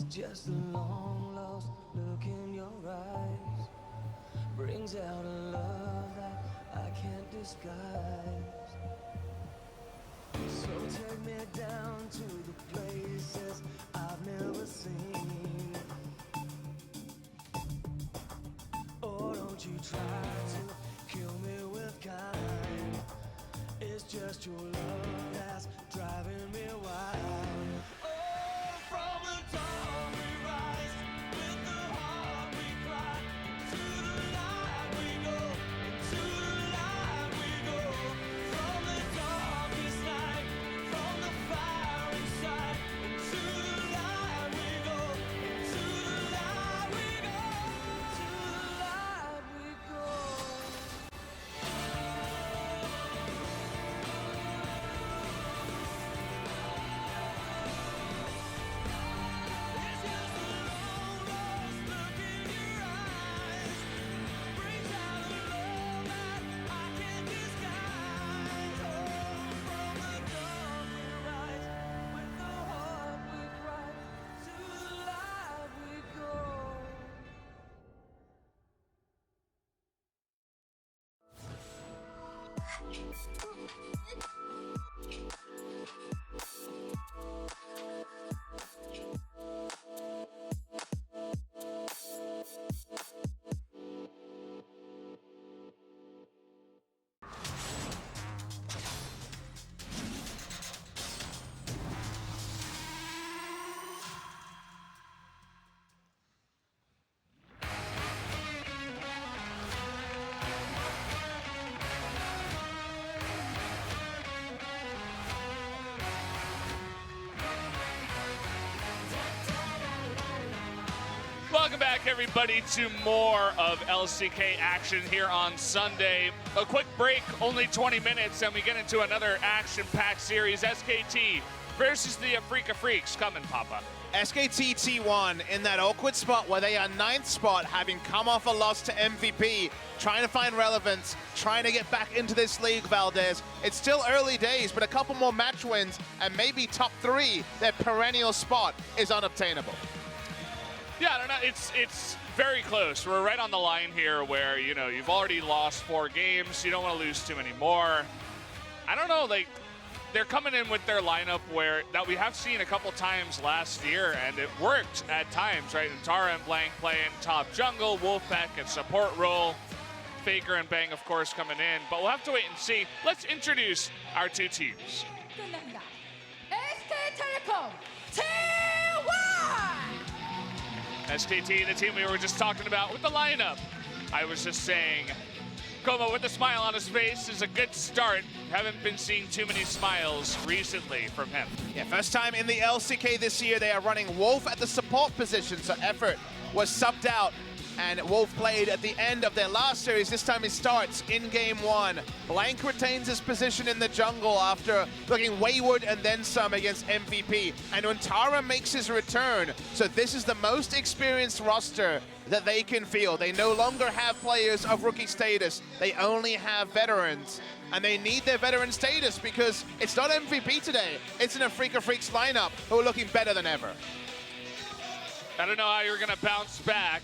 just a long lost look in your eyes. Brings out a love that I can't disguise. So take me down to the places I've never seen. Oh, don't you try to kill me with kind. It's just your love that's driving me wild. Oh, from the dawn we rise, with the heart we cry, to the light we go, into the light we go. From the darkest night, from the fire inside, into the light we go, into the light we go, into the light we go. It's just a long lost look in your eyes. Brings out a love that I can't disguise. Oh, from the dawn we rise, with the heart we cry, to the light we go. Welcome back, everybody, to more of LCK action here on Sunday. A quick break, only 20 minutes, and we get into another action-packed series. SKT versus the Afreeca Freecs. Coming, Papa. SKT T1 in that awkward spot where they are 9th spot, having come off a loss to MVP, trying to find relevance, trying to get back into this league, Valdez. It's still early days, but a couple more match wins, and maybe top 3, their perennial spot is unobtainable. Yeah, I don't know. It's very close. We're right on the line here where, you know, you've already lost 4 games. You don't want to lose too many more. I don't know, like, they're coming in with their lineup that we have seen a couple times last year, and it worked at times, right? Untara and Blank playing top jungle, Wolfpack at support role, FLICKR and Bang, of course, coming in. But we'll have to wait and see. Let's introduce our two teams. 끝납니다. SK telecom T1. SKT, the team we were just talking about with the lineup. I was just saying, Como with a smile on his face is a good start. Haven't been seeing too many smiles recently from him. Yeah, first time in the LCK this year, they are running Wolf at the support position, so Effort was subbed out, and Wolf played at the end of their last series. This time he starts in game 1. Blank retains his position in the jungle after looking wayward and then some against MVP, and Untara makes his return. So this is the most experienced roster that they can field. They no longer have players of rookie status. They only have veterans. And they need their veteran status because it's not MVP today. It's an Afreeca Freecs lineup who are looking better than ever. I don't know how you're going to bounce back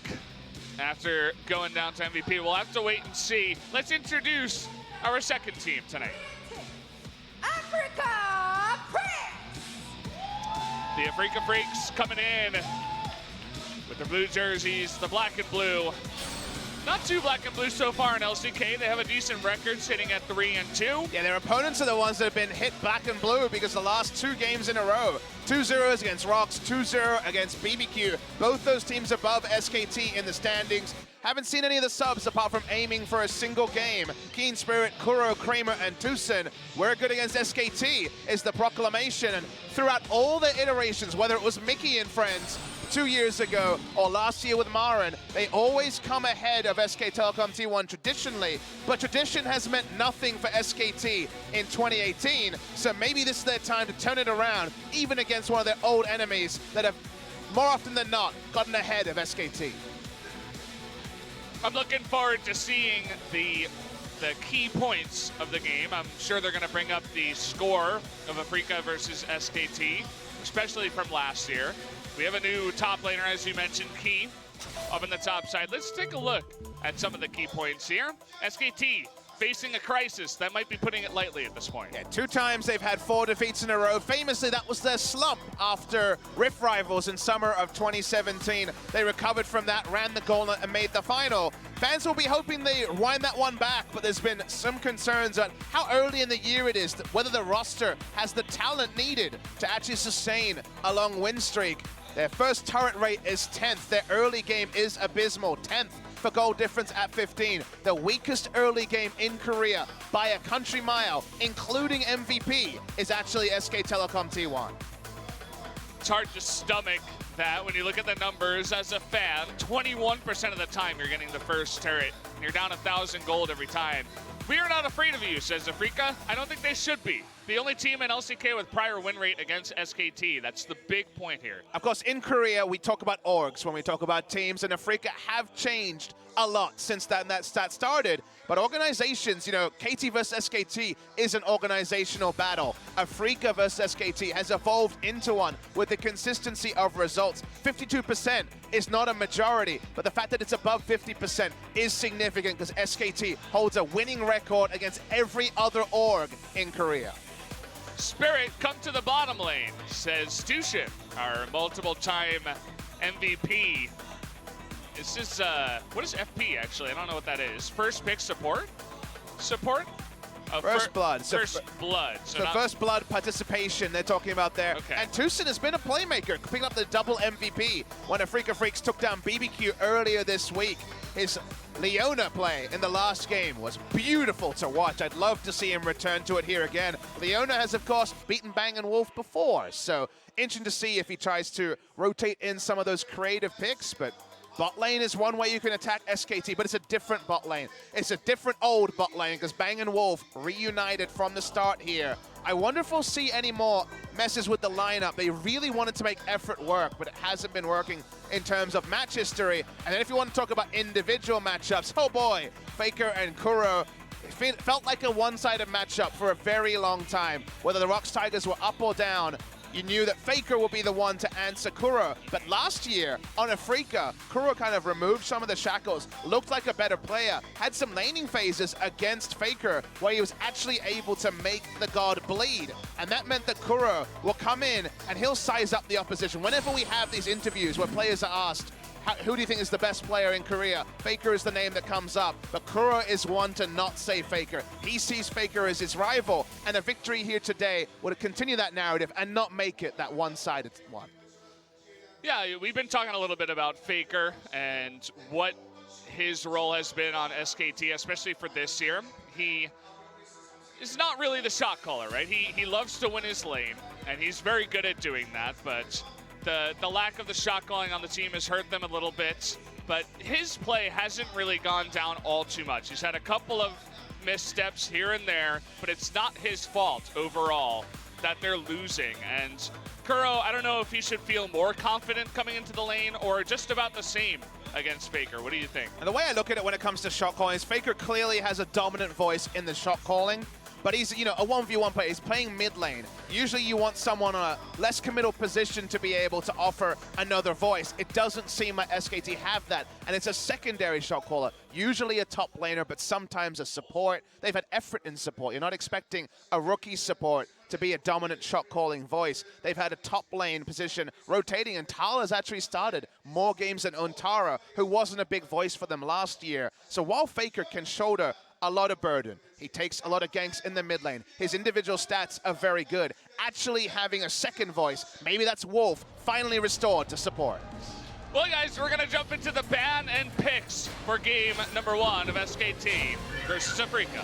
after going down to MVP. We'll have to wait and see. Let's introduce our second team tonight. Afreeca Freecs. The Afreeca Freecs coming in with the blue jerseys, the black and blue. Not too black and blue so far in LCK. They have a decent record sitting at 3-2. Yeah, their opponents are the ones that have been hit black and blue because the last 2 games in a row. 2-0 against Rocks, 2-0 against BBQ. Both those teams above SKT in the standings. Haven't seen any of the subs apart from aiming for a single game. Kiin, Spirit, Kuro, Kramer, and TusiN. We're good against SKT is the proclamation. And throughout all the iterations, whether it was Mickey and friends 2 years ago or last year with Marin, they always come ahead of SK Telecom T1 traditionally, but tradition has meant nothing for SKT in 2018, so maybe this is their time to turn it around, even against one of their old enemies that have, more often than not, gotten ahead of SKT. I'm looking forward to seeing the key points of the game. I'm sure they're going to bring up the score of Afreeca versus SKT, especially from last year. We have a new top laner, as you mentioned, Kiin, up in the top side. Let's take a look at some of the key points here. SKT facing a crisis that might be putting it lightly at this point. Yeah, 2 times they've had 4 defeats in a row. Famously, that was their slump after Rift Rivals in summer of 2017. They recovered from that, ran the gauntlet, and made the final. Fans will be hoping they wind that one back, but there's been some concerns on how early in the year it is, whether the roster has the talent needed to actually sustain a long win streak. Their first turret rate is 10th. Their early game is abysmal, 10th. For goal difference at 15. The weakest early game in Korea by a country mile, including MVP, is actually SK Telecom T1. It's hard to stomach that when you look at the numbers as a fan. 21% of the time you're getting the first turret, and you're down 1,000 gold every time. We are not afraid of you, says Afreeca. I don't think they should be. The only team in LCK with prior win rate against SKT. That's the big point here. Of course, in Korea, we talk about orgs when we talk about teams, and Afreeca have changed a lot since that stat started. But organizations, you know, KT versus SKT is an organizational battle. Afreeca versus SKT has evolved into one with the consistency of results. 52% is not a majority, but the fact that it's above 50% is significant because SKT holds a winning record against every other org in Korea. Spirit, come to the bottom lane, says TusiN, our multiple-time MVP. Is this, what is FP, actually? I don't know what that is. First pick support? Support? First blood. First blood. So first blood participation they're talking about there. Okay. And TusiN has been a playmaker, picking up the double MVP when Afreeca Freecs took down BBQ earlier this week. His Leona play in the last game was beautiful to watch. I'd love to see him return to it here again. Leona has, of course, beaten Bang & Wolf before, so interesting to see if he tries to rotate in some of those creative picks, but bot lane is one way you can attack SKT, but it's a different bot lane. It's a different old bot lane because Bang & Wolf reunited from the start here. I wonder if we'll see any more messes with the lineup. They really wanted to make effort work, but it hasn't been working in terms of match history. And then if you want to talk about individual matchups, oh boy, FLICKR and Kuro. It felt like a one-sided matchup for a very long time. Whether the Rocks Tigers were up or down, you knew that FLICKR would be the one to answer Kuro. But last year, on Afreeca, Kuro kind of removed some of the shackles, looked like a better player, had some laning phases against FLICKR where he was actually able to make the god bleed. And that meant that Kuro will come in and he'll size up the opposition. Whenever we have these interviews where players are asked, who do you think is the best player in Korea? FLICKR is the name that comes up, but Kuro is one to not say FLICKR. He sees FLICKR as his rival, and a victory here today would continue that narrative and not make it that one-sided one. Yeah, we've been talking a little bit about FLICKR and what his role has been on SKT, especially for this year. He is not really the shot caller, right? He loves to win his lane, and he's very good at doing that, but the lack of the shot calling on the team has hurt them a little bit, but his play hasn't really gone down all too much. He's had a couple of missteps here and there, but it's not his fault overall that they're losing. And Kuro, I don't know if he should feel more confident coming into the lane or just about the same against FLICKR. What do you think? And the way I look at it when it comes to shot calling is FLICKR clearly has a dominant voice in the shot calling. But he's, you know, a 1v1 player. He's playing mid lane. Usually you want someone on a less committal position to be able to offer another voice. It doesn't seem like SKT have that, and it's a secondary shot caller. Usually a top laner, but sometimes a support. They've had effort in support. You're not expecting a rookie support to be a dominant shot calling voice. They've had a top lane position rotating, and Tala's actually started more games than Untara, who wasn't a big voice for them last year. So while FLICKR can shoulder a lot of burden, he takes a lot of ganks in the mid lane. His individual stats are very good. Actually having a second voice, maybe that's Wolf, finally restored to support. Well, guys, we're going to jump into the ban and picks for game number 1 of SKT versus Afreeca.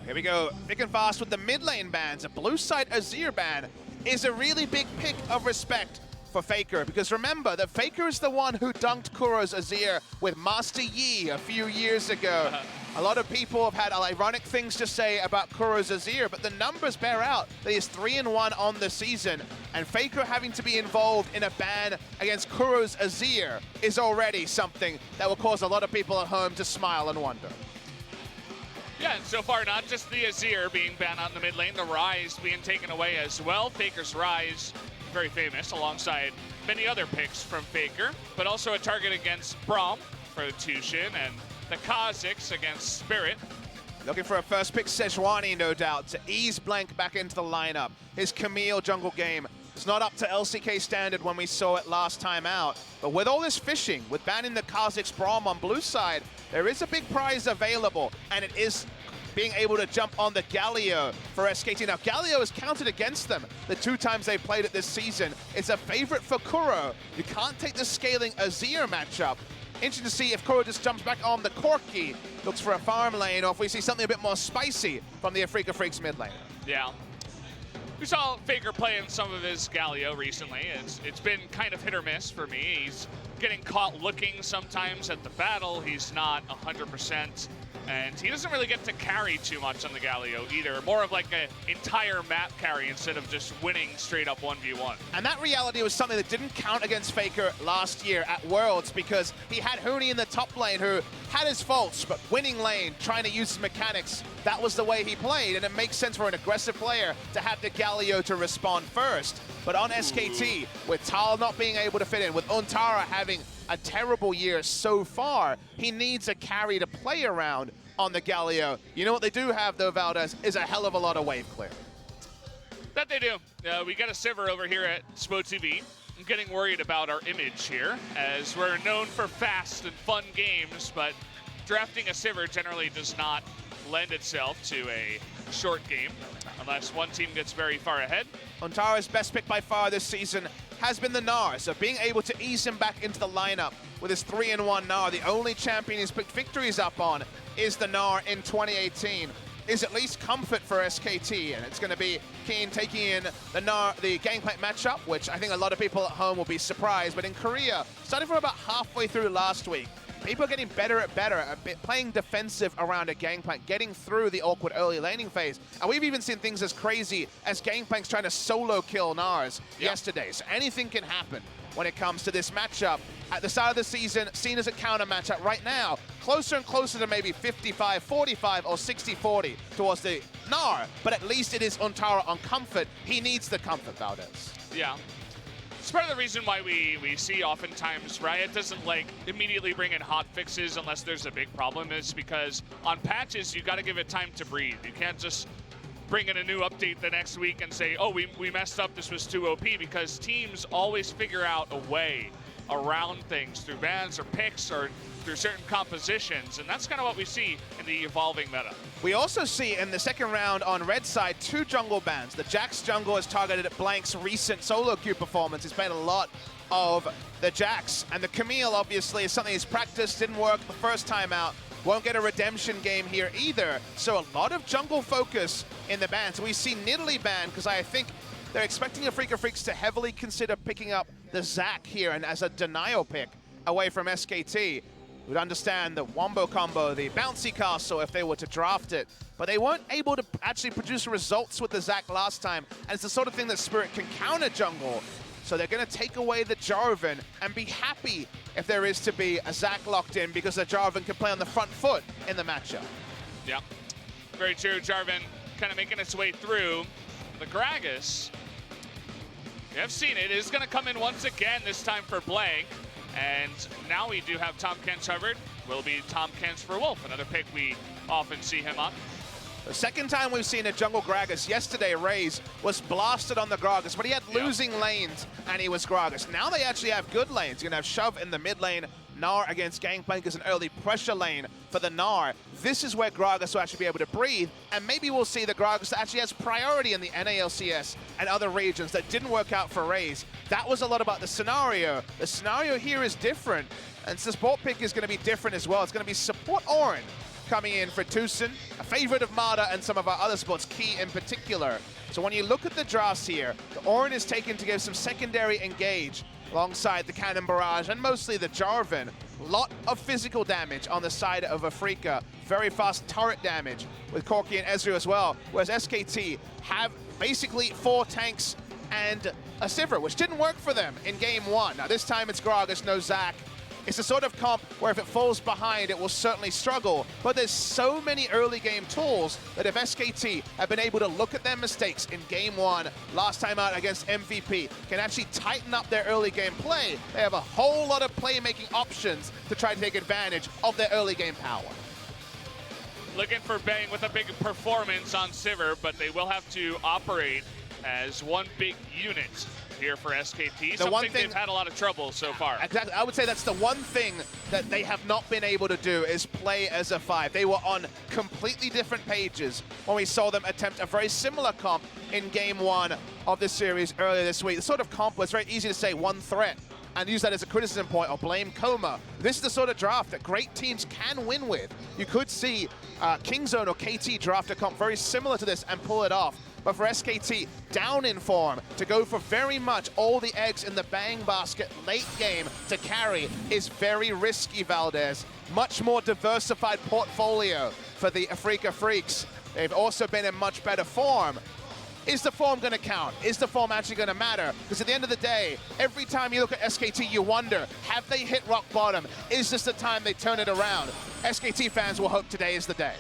Here we go, thick and fast with the mid lane bans. A blue side Azir ban is a really big pick of respect for FLICKR, because remember that FLICKR is the one who dunked Kuro's Azir with Master Yi a few years ago. A lot of people have had ironic things to say about Kuro's Azir, but the numbers bear out that he's 3-1 on the season, and FLICKR having to be involved in a ban against Kuro's Azir is already something that will cause a lot of people at home to smile and wonder. Yeah, and so far not just the Azir being banned out in the mid lane, the Rise being taken away as well. FLICKR's Rise, very famous, alongside many other picks from FLICKR, but also a target against Braum for the TusiN, and the Kha'Zix against Spirit. Looking for a first pick Sejuani, no doubt, to ease Blank back into the lineup. His Camille jungle game is not up to LCK standard when we saw it last time out. But with all this fishing, with banning the Kha'Zix Braum on blue side, there is a big prize available, and it is being able to jump on the Galio for SKT. Now, Galio has counted against them the 2 times they played it this season. It's a favorite for Kuro. You can't take the scaling Azir matchup. Interesting to see if Kuro just jumps back on the Corki, looks for a farm lane, or if we see something a bit more spicy from the Afreeca Freecs mid lane. Yeah. We saw FLICKR play in some of his Galio recently. It's been kind of hit or miss for me. He's getting caught looking sometimes at the battle. He's not 100%. And he doesn't really get to carry too much on the Galio either. More of like an entire map carry instead of just winning straight up 1v1. And that reality was something that didn't count against FLICKR last year at Worlds, because he had Huni in the top lane who had his faults, but winning lane, trying to use his mechanics, that was the way he played. And it makes sense for an aggressive player to have the Galio to respond first. But on SKT, with Tahm not being able to fit in, with Untara having a terrible year so far, he needs a carry to play around on the Galio. You know what they do have, though, Valdez, is a hell of a lot of wave clear. That they do. We got a Sivir over here at Spo TV. I'm getting worried about our image here, as we're known for fast and fun games, but drafting a Sivir generally does not lend itself to a short game, unless one team gets very far ahead. Untara's best pick by far this season has been the Gnar, so being able to ease him back into the lineup with his 3-in-1 Gnar, the only champion he's picked victories up on is the Gnar in 2018, is at least comfort for SKT, and it's going to be Kiin taking in the Gnar, the Gangplank matchup, which I think a lot of people at home will be surprised, but in Korea, starting from about halfway through last week, people are getting better at playing defensive around a Gangplank, getting through the awkward early laning phase. And we've even seen things as crazy as Gangplank's trying to solo kill Gnars yesterday. So anything can happen when it comes to this matchup. At the start of the season, seen as a counter matchup right now, closer and closer to maybe 55-45 or 60-40 towards the Gnar, but at least it is Untara on comfort. He needs the comfort, Valdez. Yeah. It's part of the reason why we see oftentimes Riot doesn't like immediately bring in hot fixes unless there's a big problem, is because on patches you got to give it time to breathe. You can't just bring in a new update the next week and say, oh, we messed up, this was too OP, because teams always figure out a way around things through bans or picks or through certain compositions, and that's kind of what we see in the evolving meta. We also see in the second round on red side 2 jungle bans. The Jax jungle is targeted at Blank's recent solo queue performance. He's played a lot of the Jax, and the Camille obviously is something he's practiced, didn't work the first time out. Won't get a redemption game here either. So a lot of jungle focus in the bans. We see Nidalee banned because I think they're expecting Afreeca Freecs to heavily consider picking up the Zac here and as a denial pick away from SKT. Would understand the wombo combo, the bouncy castle if they were to draft it, but they weren't able to actually produce results with the Zac last time, and it's the sort of thing that Spirit can counter jungle. So they're going to take away the Jarvan and be happy if there is to be a Zac locked in, because the Jarvan can play on the front foot in the matchup. Yeah, very true. Jarvan kind of making its way through. The Gragas, we have seen it, is going to come in once again, this time for Blank. And now we do have Tahm Kench covered. Will be Tahm Kench for Wolf, another pick we often see him on. The second time we've seen a jungle Gragas. Yesterday, Raze was blasted on the Gragas, but he had losing lanes and he was Gragas. Now they actually have good lanes. You're going to have Shove in the mid lane. Gnar against Gangplank is an early pressure lane for the Gnar. This is where Gragas will actually be able to breathe, and maybe we'll see the Gragas that actually has priority in the NALCS and other regions that didn't work out for Raze. That was a lot about the scenario. The scenario here is different, and support pick is going to be different as well. It's going to be support Ornn coming in for TusiN, a favorite of Mada and some of our other spots, Key in particular. So when you look at the drafts here, the Ornn is taken to give some secondary engage alongside the Cannon Barrage and mostly the Jarvan. Lot of physical damage on the side of Afreeca. Very fast turret damage with Corki and Ezreal as well, whereas SKT have basically 4 tanks and a Sivir, which didn't work for them in game 1. Now this time it's Gragas, no Zac. It's the sort of comp where if it falls behind, it will certainly struggle. But there's so many early game tools that if SKT have been able to look at their mistakes in game 1, last time out against MVP, can actually tighten up their early game play, they have a whole lot of playmaking options to try to take advantage of their early game power. Looking for Bang with a big performance on Sivir, but they will have to operate as one big unit here for SKT. Something they've had a lot of trouble so far. Exactly. I would say that's the one thing that they have not been able to do is play as a 5. They were on completely different pages when we saw them attempt a very similar comp in game 1 of this series earlier this week. The sort of comp was very easy to say one threat and use that as a criticism point or blame Coma. This is the sort of draft that great teams can win with. You could see Kingzone or KT draft a comp very similar to this and pull it off. But for SKT, down in form, to go for very much all the eggs in the Bang basket late game to carry is very risky, Valdez. Much more diversified portfolio for the Afreeca Freecs. They've also been in much better form. Is the form going to count? Is the form actually going to matter? Because at the end of the day, every time you look at SKT, you wonder, have they hit rock bottom? Is this the time they turn it around? SKT fans will hope today is the day.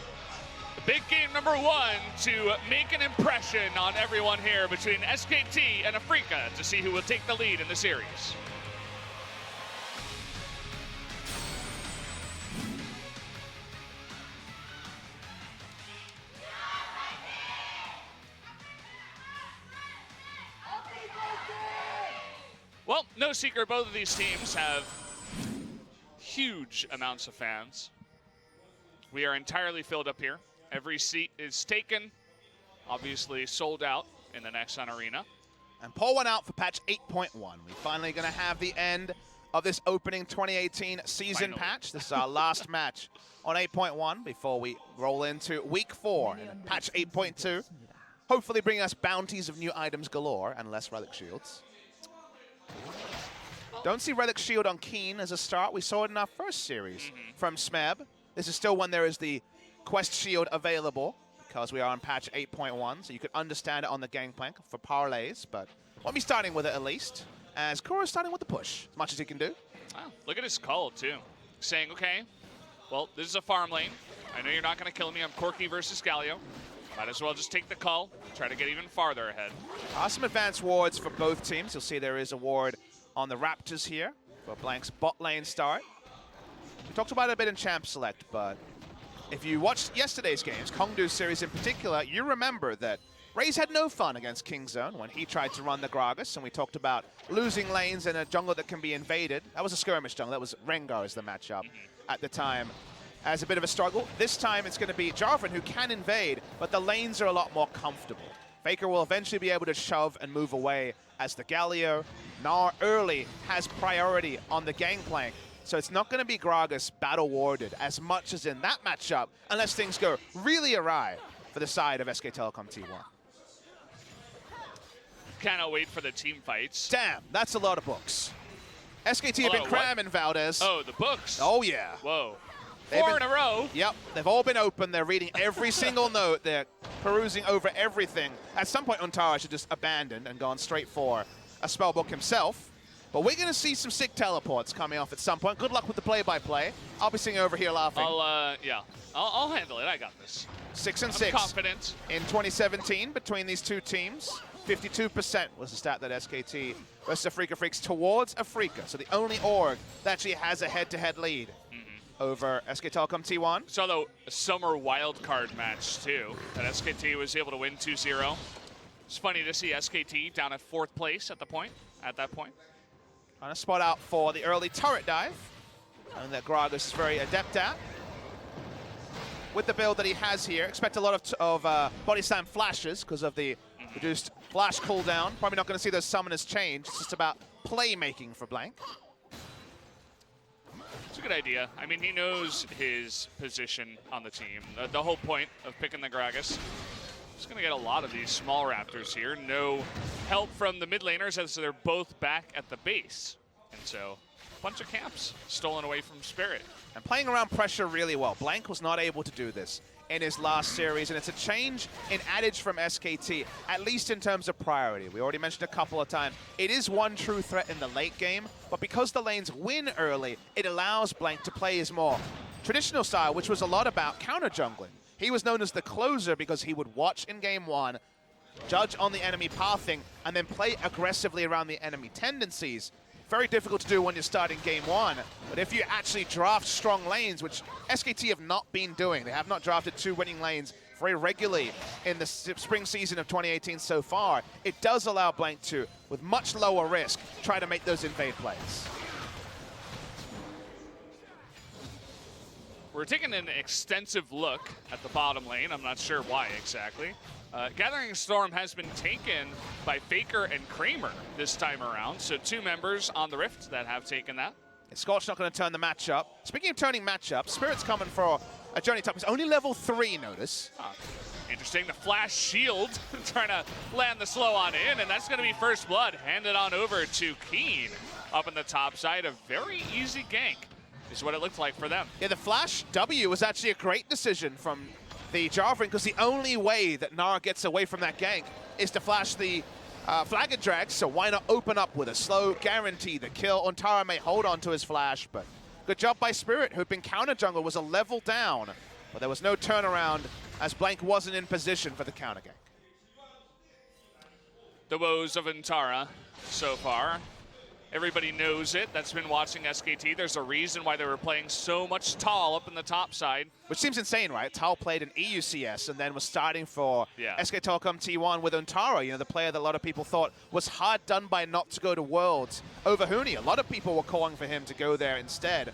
Big game number 1 to make an impression on everyone here between SKT and Afreeca to see who will take the lead in the series. Well, no secret, both of these teams have huge amounts of fans. We are entirely filled up here. Every seat is taken, obviously sold out in the Nexon Arena. And pull one out for patch 8.1. We're finally going to have the end of this opening 2018 season patch. This is our last match on 8.1 before we roll into week 4 and patch 8.2. Hopefully bringing us bounties of new items galore and less relic shields. Don't see relic shield on Kiin as a start. We saw it in our first series from Smeb. This is still when there is the quest shield available because we are on patch 8.1, so you could understand it on the Gangplank for parlays, but won't be starting with it at least, as Kuro is starting with the push, as much as he can do. Wow, look at his call, too. Saying, okay, well, this is a farm lane. I know you're not going to kill me. I'm Corki versus Galio. Might as well just take the call, try to get even farther ahead. Some advanced wards for both teams. You'll see there is a ward on the Raptors here for Blank's bot lane start. We talked about it a bit in Champ Select, but if you watched yesterday's games, Kongdu's series in particular, you remember that Raze had no fun against Kingzone when he tried to run the Gragas, and we talked about losing lanes in a jungle that can be invaded. That was a skirmish jungle. That was Rengar as the matchup at the time. As a bit of a struggle. This time it's going to be Jarvan who can invade, but the lanes are a lot more comfortable. FLICKR will eventually be able to shove and move away as the Galio. Gnar early has priority on the Gangplank, so it's not going to be Gragas battle warded as much as in that matchup, unless things go really awry for the side of SK Telecom T1. Cannot wait for the team fights. Damn, that's a lot of books. SKT have been cramming, Valdez. Oh, the books. Oh, yeah. Whoa. Four in a row. Yep, they've all been open. They're reading every single note. They're perusing over everything. At some point, Untara should just abandon and gone straight for a spellbook himself. But we're going to see some sick teleports coming off at some point. Good luck with the play-by-play. I'll be sitting over here laughing. I'll handle it. I got this. 6 and I'm 6. Confident. In 2017 between these two teams. 52% was the stat that SKT versus Afreeca Freecs towards Afreeca. So the only org that actually has a head-to-head lead over SK Telecom T1. Saw the summer wildcard match, too, that SKT was able to win 2-0. It's funny to see SKT down at 4th place at that point. On a spot out for the early turret dive, and that Gragas is very adept at. With the build that he has here, expect a lot of body slam flashes because of the reduced flash cooldown. Probably not going to see those summoners change. It's just about playmaking for Blank. It's a good idea. I mean, he knows his position on the team. The whole point of picking the Gragas. He's going to get a lot of these small Raptors here. No help from the mid laners as they're both back at the base. And so, a bunch of camps stolen away from Spirit. And playing around pressure really well. Blank was not able to do this in his last series, and it's a change in adage from SKT, at least in terms of priority. We already mentioned a couple of times. It is one true threat in the late game, but because the lanes win early, it allows Blank to play his more traditional style, which was a lot about counter jungling. He was known as the closer because he would watch in game one, judge on the enemy pathing, and then play aggressively around the enemy tendencies. Very difficult to do when you're starting game one, but if you actually draft strong lanes, which SKT have not been doing, they have not drafted 2 winning lanes very regularly in the spring season of 2018 so far, it does allow Blank to, with much lower risk, try to make those invade plays. We're taking an extensive look at the bottom lane. I'm not sure why exactly. Gathering Storm has been taken by FLICKR and Kramer this time around. So 2 members on the Rift that have taken that. Scorch not going to turn the match up. Speaking of turning match up, Spirit's coming for a journey top. He's only level 3, notice. Interesting, the flash shield trying to land the slow on in, and that's going to be first blood handed on over to Kiin up in the top side. A very easy gank is what it looked like for them. Yeah, the flash W was actually a great decision from the Jarvan, because the only way that Gnar gets away from that gank is to flash the FLICKR drag, so why not open up with a slow, guarantee the kill. Untara may hold on to his flash, but good job by Spirit, who'd been counter jungle, was a level down, but there was no turnaround as Blank wasn't in position for the counter gank. The woes of Untara so far. Everybody knows it that's been watching SKT. There's a reason why they were playing so much Tal up in the top side. Which seems insane, right? Tal played in EUCS and then was starting for SK Telecom T1 with Untara, you know, the player that a lot of people thought was hard done by not to go to Worlds over Huni. A lot of people were calling for him to go there instead,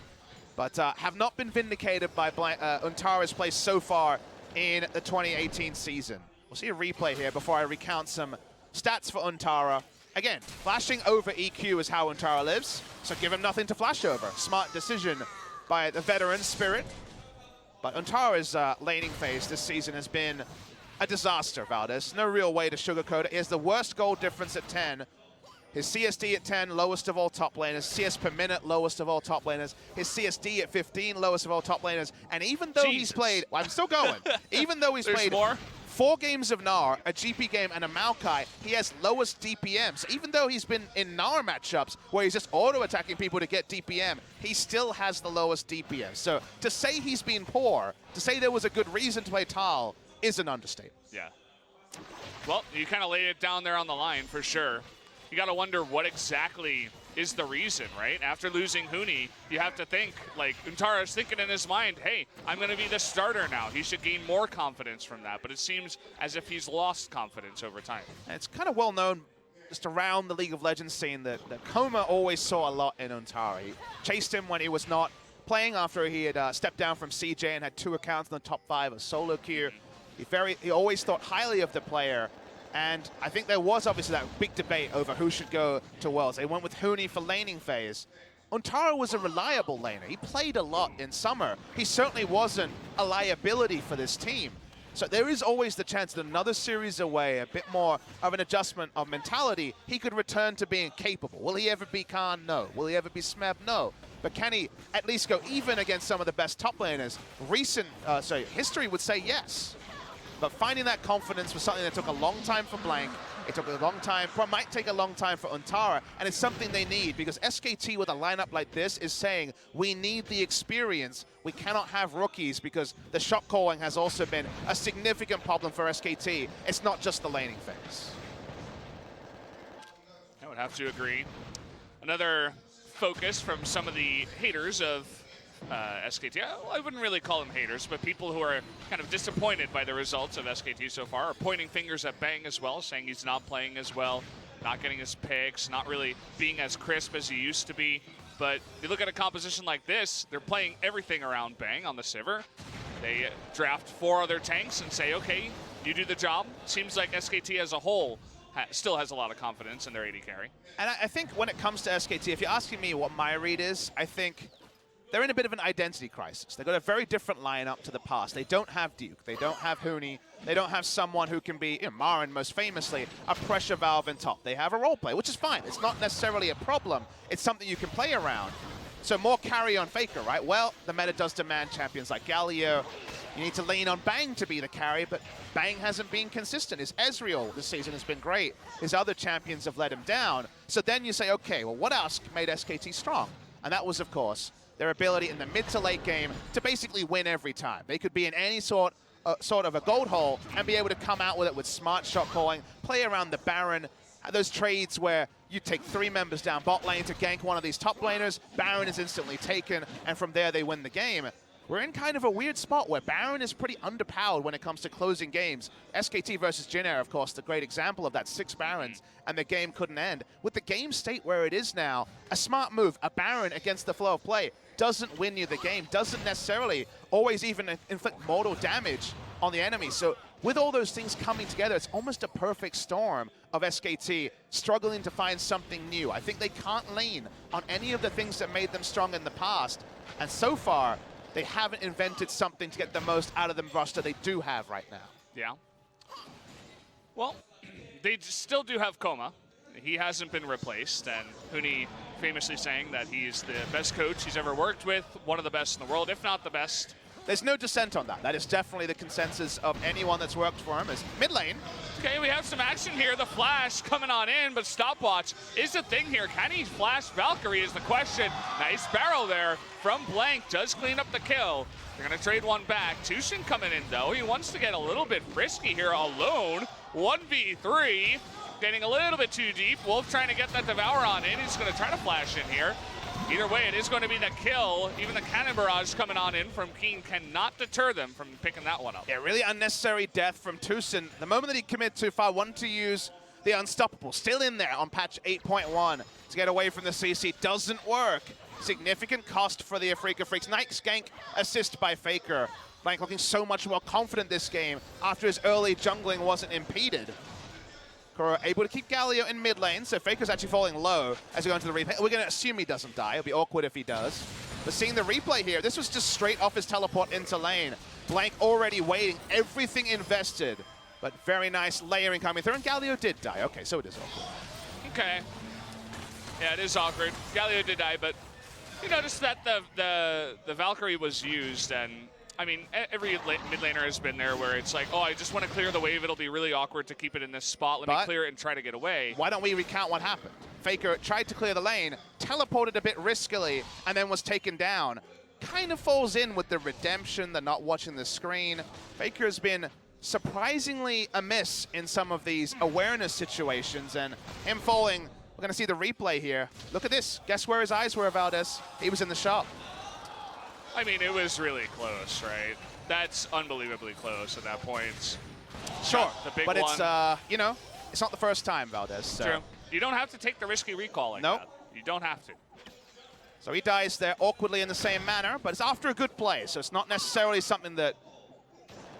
but have not been vindicated by Untara's play so far in the 2018 season. We'll see a replay here before I recount some stats for Untara. Again, flashing over EQ is how Untara lives, so give him nothing to flash over. Smart decision by the veteran Spirit. But Untara's laning phase this season has been a disaster, Valdez. No real way to sugarcoat it. He has the worst goal difference at 10. His CSD at 10, lowest of all top laners. CS per minute, lowest of all top laners. His CSD at 15, lowest of all top laners. And even though he's played... Well, I'm still going. Even though he's played... more? 4 games of Gnar, a GP game, and a Maokai, he has lowest DPM. So even though he's been in Gnar matchups where he's just auto-attacking people to get DPM, he still has the lowest DPM. So to say he's been poor, to say there was a good reason to play Tal, is an understatement. Yeah. Well, you kind of laid it down there on the line for sure. You got to wonder what exactly is the reason, right? After losing Huni, you have to think, like, Untara's thinking in his mind, hey, I'm going to be the starter now. He should gain more confidence from that. But it seems as if he's lost confidence over time. And it's kind of well known just around the League of Legends scene that Coma always saw a lot in Untara. He chased him when he was not playing after he had stepped down from CJ and had 2 accounts in the top 5 of solo queue. He always thought highly of the player. And I think there was obviously that big debate over who should go to Worlds. They went with Huni for laning phase. Untara was a reliable laner. He played a lot in summer. He certainly wasn't a liability for this team. So there is always the chance that another series away, a bit more of an adjustment of mentality, he could return to being capable. Will he ever be Khan? No. Will he ever be Smeb? No. But can he at least go even against some of the best top laners? History would say yes. But finding that confidence was something that took a long time for Blank. It took a long time, might take a long time for Untara, and it's something they need because SKT with a lineup like this is saying, we need the experience. We cannot have rookies because the shot calling has also been a significant problem for SKT. It's not just the laning phase. I would have to agree. Another focus from some of the haters of SKT. I wouldn't really call them haters, but people who are kind of disappointed by the results of SKT so far are pointing fingers at Bang as well, saying he's not playing as well, not getting his picks, not really being as crisp as he used to be. But you look at a composition like this, they're playing everything around Bang on the Sivir. They draft 4 other tanks and say, okay, you do the job. Seems like SKT as a whole still has a lot of confidence in their AD carry. And I think when it comes to SKT, if you're asking me what my read is, I think they're in a bit of an identity crisis. They've got a very different lineup to the past. They don't have Duke. They don't have Huni. They don't have someone who can be, Marin most famously, a pressure valve in top. They have a role play, which is fine. It's not necessarily a problem. It's something you can play around. So more carry on FLICKR, right? Well, the meta does demand champions like Galio, You need to lean on Bang to be the carry, but Bang hasn't been consistent. His Ezreal this season has been great. His other champions have let him down. So then you say, okay, well, what else made SKT strong? And that was, of course, their ability in the mid to late game to basically win every time. They could be in any sort of a gold hole and be able to come out with it with smart shot calling, play around the Baron, those trades where you take 3 members down bot lane to gank one of these top laners, Baron is instantly taken, and from there they win the game. We're in kind of a weird spot where Baron is pretty underpowered when it comes to closing games. SKT versus Gnar, of course, the great example of that. 6 Barons, and the game couldn't end. With the game state where it is now, a smart move, a Baron against the flow of play, doesn't win you the game, doesn't necessarily always even inflict mortal damage on the enemy. So with all those things coming together, it's almost a perfect storm of SKT struggling to find something new. I think they can't lean on any of the things that made them strong in the past. And so far, they haven't invented something to get the most out of the roster they do have right now. Yeah. Well, they still do have Coma. He hasn't been replaced, and Huni famously saying that he's the best coach he's ever worked with, one of the best in the world, if not the best. There's no dissent on that. That is definitely the consensus of anyone that's worked for him. Is mid lane. Okay, we have some action here. The flash coming on in, but stopwatch is the thing here. Can he flash Valkyrie is the question. Nice barrel there from Blank. Does clean up the kill. They're going to trade one back. TusiN coming in, though. He wants to get a little bit frisky here alone. 1v3. Getting a little bit too deep. Wolf trying to get that Devour on in. He's going to try to flash in here. Either way, it is going to be the kill. Even the cannon barrage coming on in from Kiin cannot deter them from picking that one up. Yeah, really unnecessary death from TusiN. The moment that he committed too far, wanted to use the Unstoppable. Still in there on patch 8.1 to get away from the CC. Doesn't work. Significant cost for the Afreeca Freecs. Nice gank assist by FLICKR. Blank looking so much more confident this game after his early jungling wasn't impeded. Kuro able to keep Galio in mid lane, so FLICKR's actually falling low as we go into the replay. We're going to assume he doesn't die. It'll be awkward if he does. But seeing the replay here, this was just straight off his teleport into lane. Blank already waiting, everything invested. But very nice layering coming through, and Galio did die. Okay, so it is awkward. Okay. Yeah, it is awkward. Galio did die, but you notice that the Valkyrie was used, and I mean, every mid laner has been there where it's like, oh, I just want to clear the wave. It'll be really awkward to keep it in this spot. Let me clear it and try to get away. Why don't we recount what happened? FLICKR tried to clear the lane, teleported a bit riskily, and then was taken down. Kind of falls in with the redemption, the not watching the screen. FLICKR's been surprisingly amiss in some of these awareness situations, and him falling, we're going to see the replay here. Look at this. Guess where his eyes were, Valdez? He was in the shop. I mean, it was really close, right? That's unbelievably close at that point. Sure, the big but one. It's, you know, it's not the first time, Valdez. So. True. You don't have to take the risky recall like that. You don't have to. So he dies there awkwardly in the same manner, but it's after a good play, so it's not necessarily something that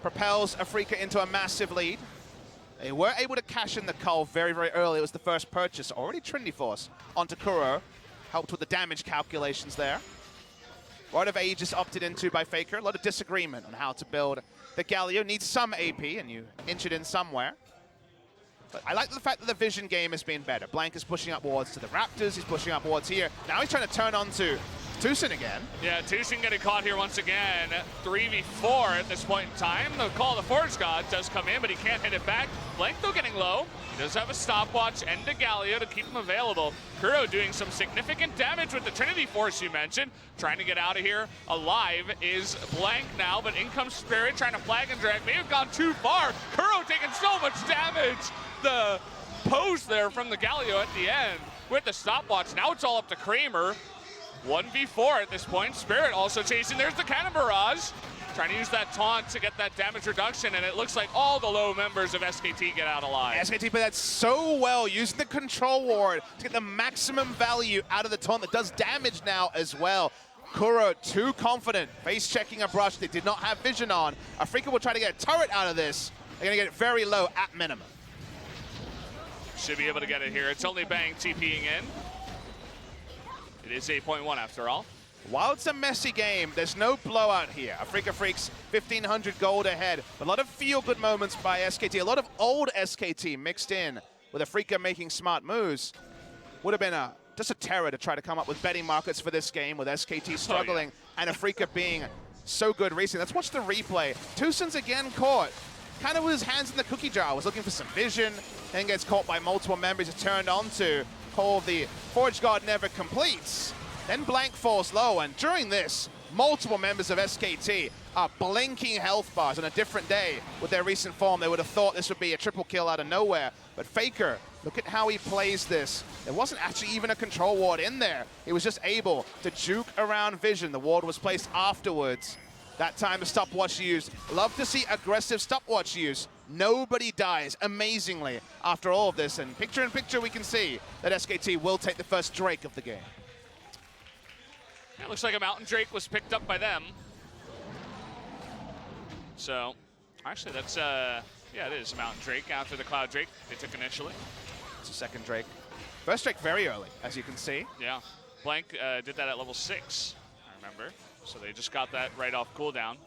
propels Afreeca into a massive lead. They were able to cash in the cull very, very early. It was the first purchase. Already Trinity Force onto Kuro. Helped with the damage calculations there. A lot of Aegis opted into by FLICKR. A lot of disagreement on how to build the Galio. Needs some AP, and you inch it in somewhere. But I like the fact that the vision game has been better. Blank is pushing up wards to the Raptors. He's pushing up wards here. Now he's trying to turn on to TusiN again. Yeah, TusiN getting caught here once again. 3v4 at this point in time. The call of the Forge God does come in, but he can't hit it back. Blank though getting low. He does have a stopwatch and a Galio to keep him available. Kuro doing some significant damage with the Trinity Force you mentioned. Trying to get out of here alive is Blank now, but in comes Spirit trying to flag and drag. May have gone too far. Kuro taking so much damage. The pose there from the Galio at the end with the stopwatch. Now it's all up to Kramer. 1v4 at this point. Spirit also chasing. There's the cannon barrage. Trying to use that taunt to get that damage reduction, and it looks like all the low members of SKT get out alive. SKT played that so well, using the control ward to get the maximum value out of the taunt that does damage now as well. Kuro too confident, face checking a brush they did not have vision on. Afreeca will try to get a turret out of this. They're going to get it very low at minimum. Should be able to get it here. It's only Bang TPing in. It is 8.1 after all. While it's a messy game, there's no blowout here. Afreeca Freecs, 1,500 gold ahead. A lot of feel-good moments by SKT. A lot of old SKT mixed in with Afreeca making smart moves. Would have been just a terror to try to come up with betting markets for this game with SKT struggling and Afreeca being so good recently. Let's watch the replay. TusiN's again caught. Kind of with his hands in the cookie jar, was looking for some vision, then gets caught by multiple members. He's turned onto. Call the Forge Guard never completes. Then Blank falls low, and during this, multiple members of SKT are blinking health bars on a different day. With their recent form, they would have thought this would be a triple kill out of nowhere. But FLICKR, look at how he plays this. There wasn't actually even a control ward in there. He was just able to juke around vision. The ward was placed afterwards. That time the stopwatch used. Love to see aggressive stopwatch use. Nobody dies, amazingly, after all of this. And picture in picture, we can see that SKT will take the first Drake of the game. It looks like a Mountain Drake was picked up by them. So, actually, that's, yeah, it is a Mountain Drake after the Cloud Drake they took initially. It's a second Drake. First Drake very early, as you can see. Yeah. Blank did that at level 6, I remember. So they just got that right off cooldown.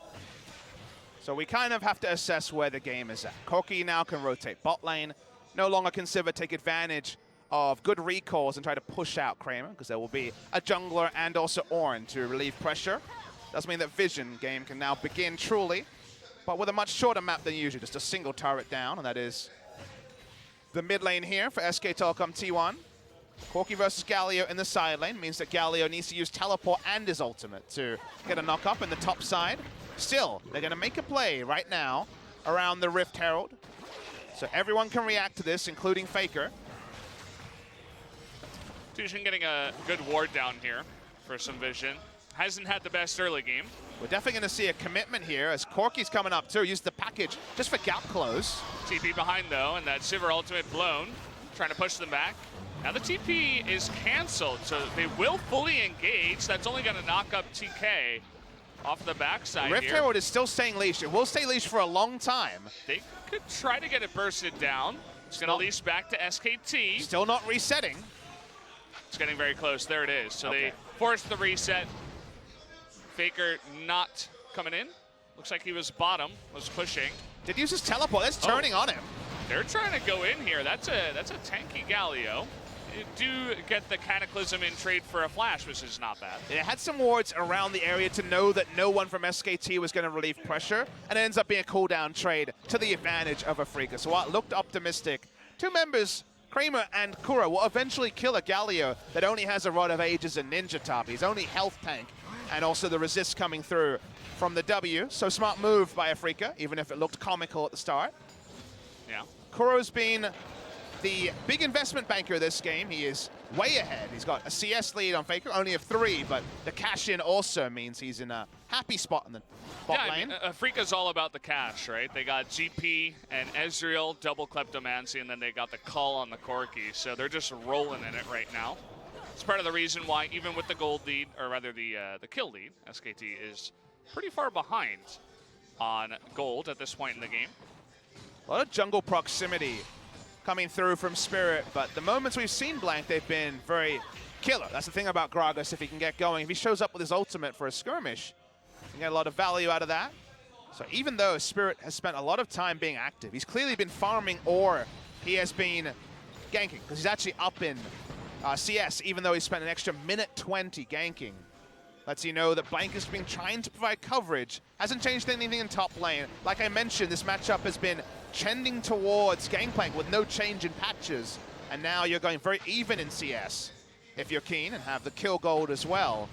So we kind of have to assess where the game is at. Corki now can rotate bot lane. No longer can Sivir take advantage of good recalls and try to push out Kramer, because there will be a jungler and also Ornn to relieve pressure. Does mean that Vision game can now begin truly, but with a much shorter map than usual. Just a single turret down, and that is the mid lane here for SK Telecom T1. Corki versus Galio in the side lane means that Galio needs to use teleport and his ultimate to get a knock up in the top side. Still, they're going to make a play right now around the Rift Herald. So everyone can react to this, including FLICKR. TusiN getting a good ward down here for some vision. Hasn't had the best early game. We're definitely going to see a commitment here as Corki's coming up too. Use the package just for gap close. TP behind though, and that Sivir ultimate blown. Trying to push them back. Now the TP is canceled, so they will fully engage. That's only going to knock up TK off the backside Rift here. Herald is still staying leashed. It will stay leashed for a long time. They could try to get it bursted down. It's going to leash back to SKT. Still not resetting. It's getting very close. There it is. So Okay. they forced the reset. FLICKR not coming in. Looks like he was bottom, was pushing. Did use his teleport. That's turning on him. They're trying to go in here. That's a tanky Galio. You do get the Cataclysm in trade for a flash, which is not bad. It had some wards around the area to know that no one from SKT was going to relieve pressure, and it ends up being a cooldown trade to the advantage of Afreeca. So while it looked optimistic, two members, Kramer and Kuro, will eventually kill a Galio that only has a Rod of Ages and Ninja Top. He's only health tank, and also the resist coming through from the W. So smart move by Afreeca, even if it looked comical at the start. Yeah. Kuro's been the big investment banker this game. He is way ahead. He's got a CS lead on FLICKR, only of 3, but the cash in also means he's in a happy spot in the bot lane. I mean, Afreeca's all about the cash, right? They got GP and Ezreal, double Kleptomancy, and then they got the call on the Corki. So they're just rolling in it right now. It's part of the reason why, even with the gold lead, or rather the kill lead, SKT is pretty far behind on gold at this point in the game. A lot of jungle proximity coming through from Spirit, but the moments we've seen Blank, they've been very killer. That's the thing about Gragas. If he can get going, if he shows up with his ultimate for a skirmish, you can get a lot of value out of that. So even though Spirit has spent a lot of time being active, he's clearly been farming, or he has been ganking, because he's actually up in CS, even though he spent an extra minute 20 ganking. Lets you know that Blank has been trying to provide coverage. Hasn't changed anything in top lane. Like I mentioned, this matchup has been trending towards Gangplank with no change in patches. And now you're going very even in CS if you're Kiin and have the kill gold as well.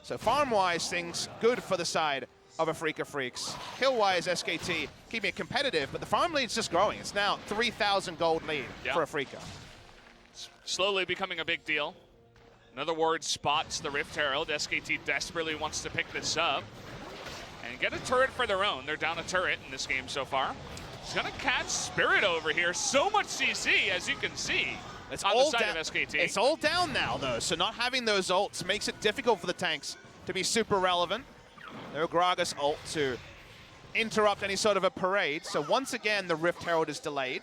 So farm-wise, things good for the side of Afreeca Freecs. Kill-wise, SKT keeping it competitive, but the farm lead's just growing. It's now 3,000 gold lead for Afreeca. Slowly becoming a big deal. Another ward spots the Rift Herald. SKT desperately wants to pick this up and get a turret for their own. They're down a turret in this game so far. He's gonna catch Spirit over here. So much CC, as you can see, It's on all the side down, of SKT. It's all down now, though, so not having those ults makes it difficult for the tanks to be super relevant. No Gragas ult to interrupt any sort of a parade. So once again, the Rift Herald is delayed.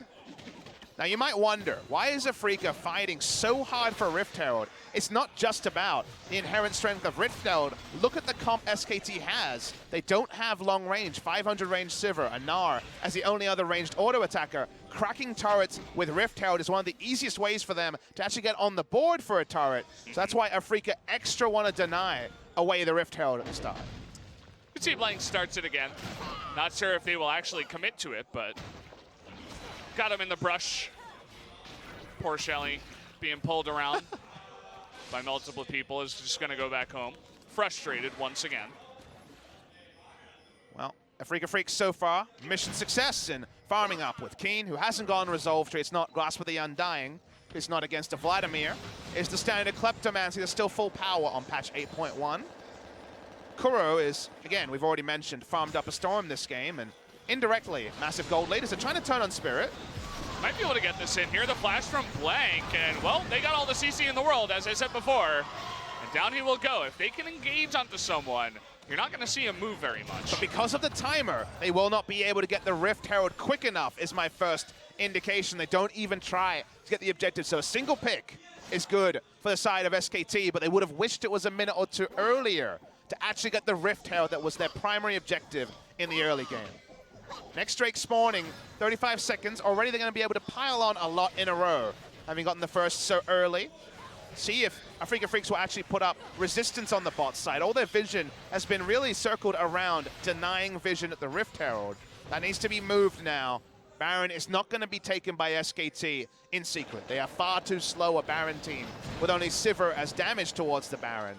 Now you might wonder, why is Afreeca fighting so hard for Rift Herald? It's not just about the inherent strength of Rift Herald. Look at the comp SKT has. They don't have long range, 500 range Sivir, a Gnar as the only other ranged auto attacker. Cracking turrets with Rift Herald is one of the easiest ways for them to actually get on the board for a turret. So that's why Afreeca extra want to deny away the Rift Herald at the start. CT Blank starts it again. Not sure if they will actually commit to it, but got him in the brush. Poor Shelly being pulled around by multiple people is just going to go back home. Frustrated once again. Well, Afreeca Freecs so far, mission success in farming up with Kiin, who hasn't gone Resolve tree. It's not Grasp of the Undying. It's not against a Vladimir. It's the standard Kleptomancy that's still full power on patch 8.1. Kuro is, again, we've already mentioned, farmed up a Storm this game, and indirectly, massive gold leaders are trying to turn on Spirit. Might be able to get this in here. The flash from Blank, and well, they got all the CC in the world, as I said before. And down he will go. If they can engage onto someone, you're not going to see him move very much. But because of the timer, they will not be able to get the Rift Herald quick enough, is my first indication. They don't even try to get the objective. So a single pick is good for the side of SKT, but they would have wished it was a minute or two earlier to actually get the Rift Herald that was their primary objective in the early game. Next Drake spawning, 35 seconds. Already they're going to be able to pile on a lot in a row, having gotten the first so early. See if Afreeca Freecs will actually put up resistance on the bot side. All their vision has been really circled around denying vision at the Rift Herald. That needs to be moved now. Baron is not going to be taken by SKT in secret. They are far too slow, a Baron team, with only Sivir as damage towards the Baron.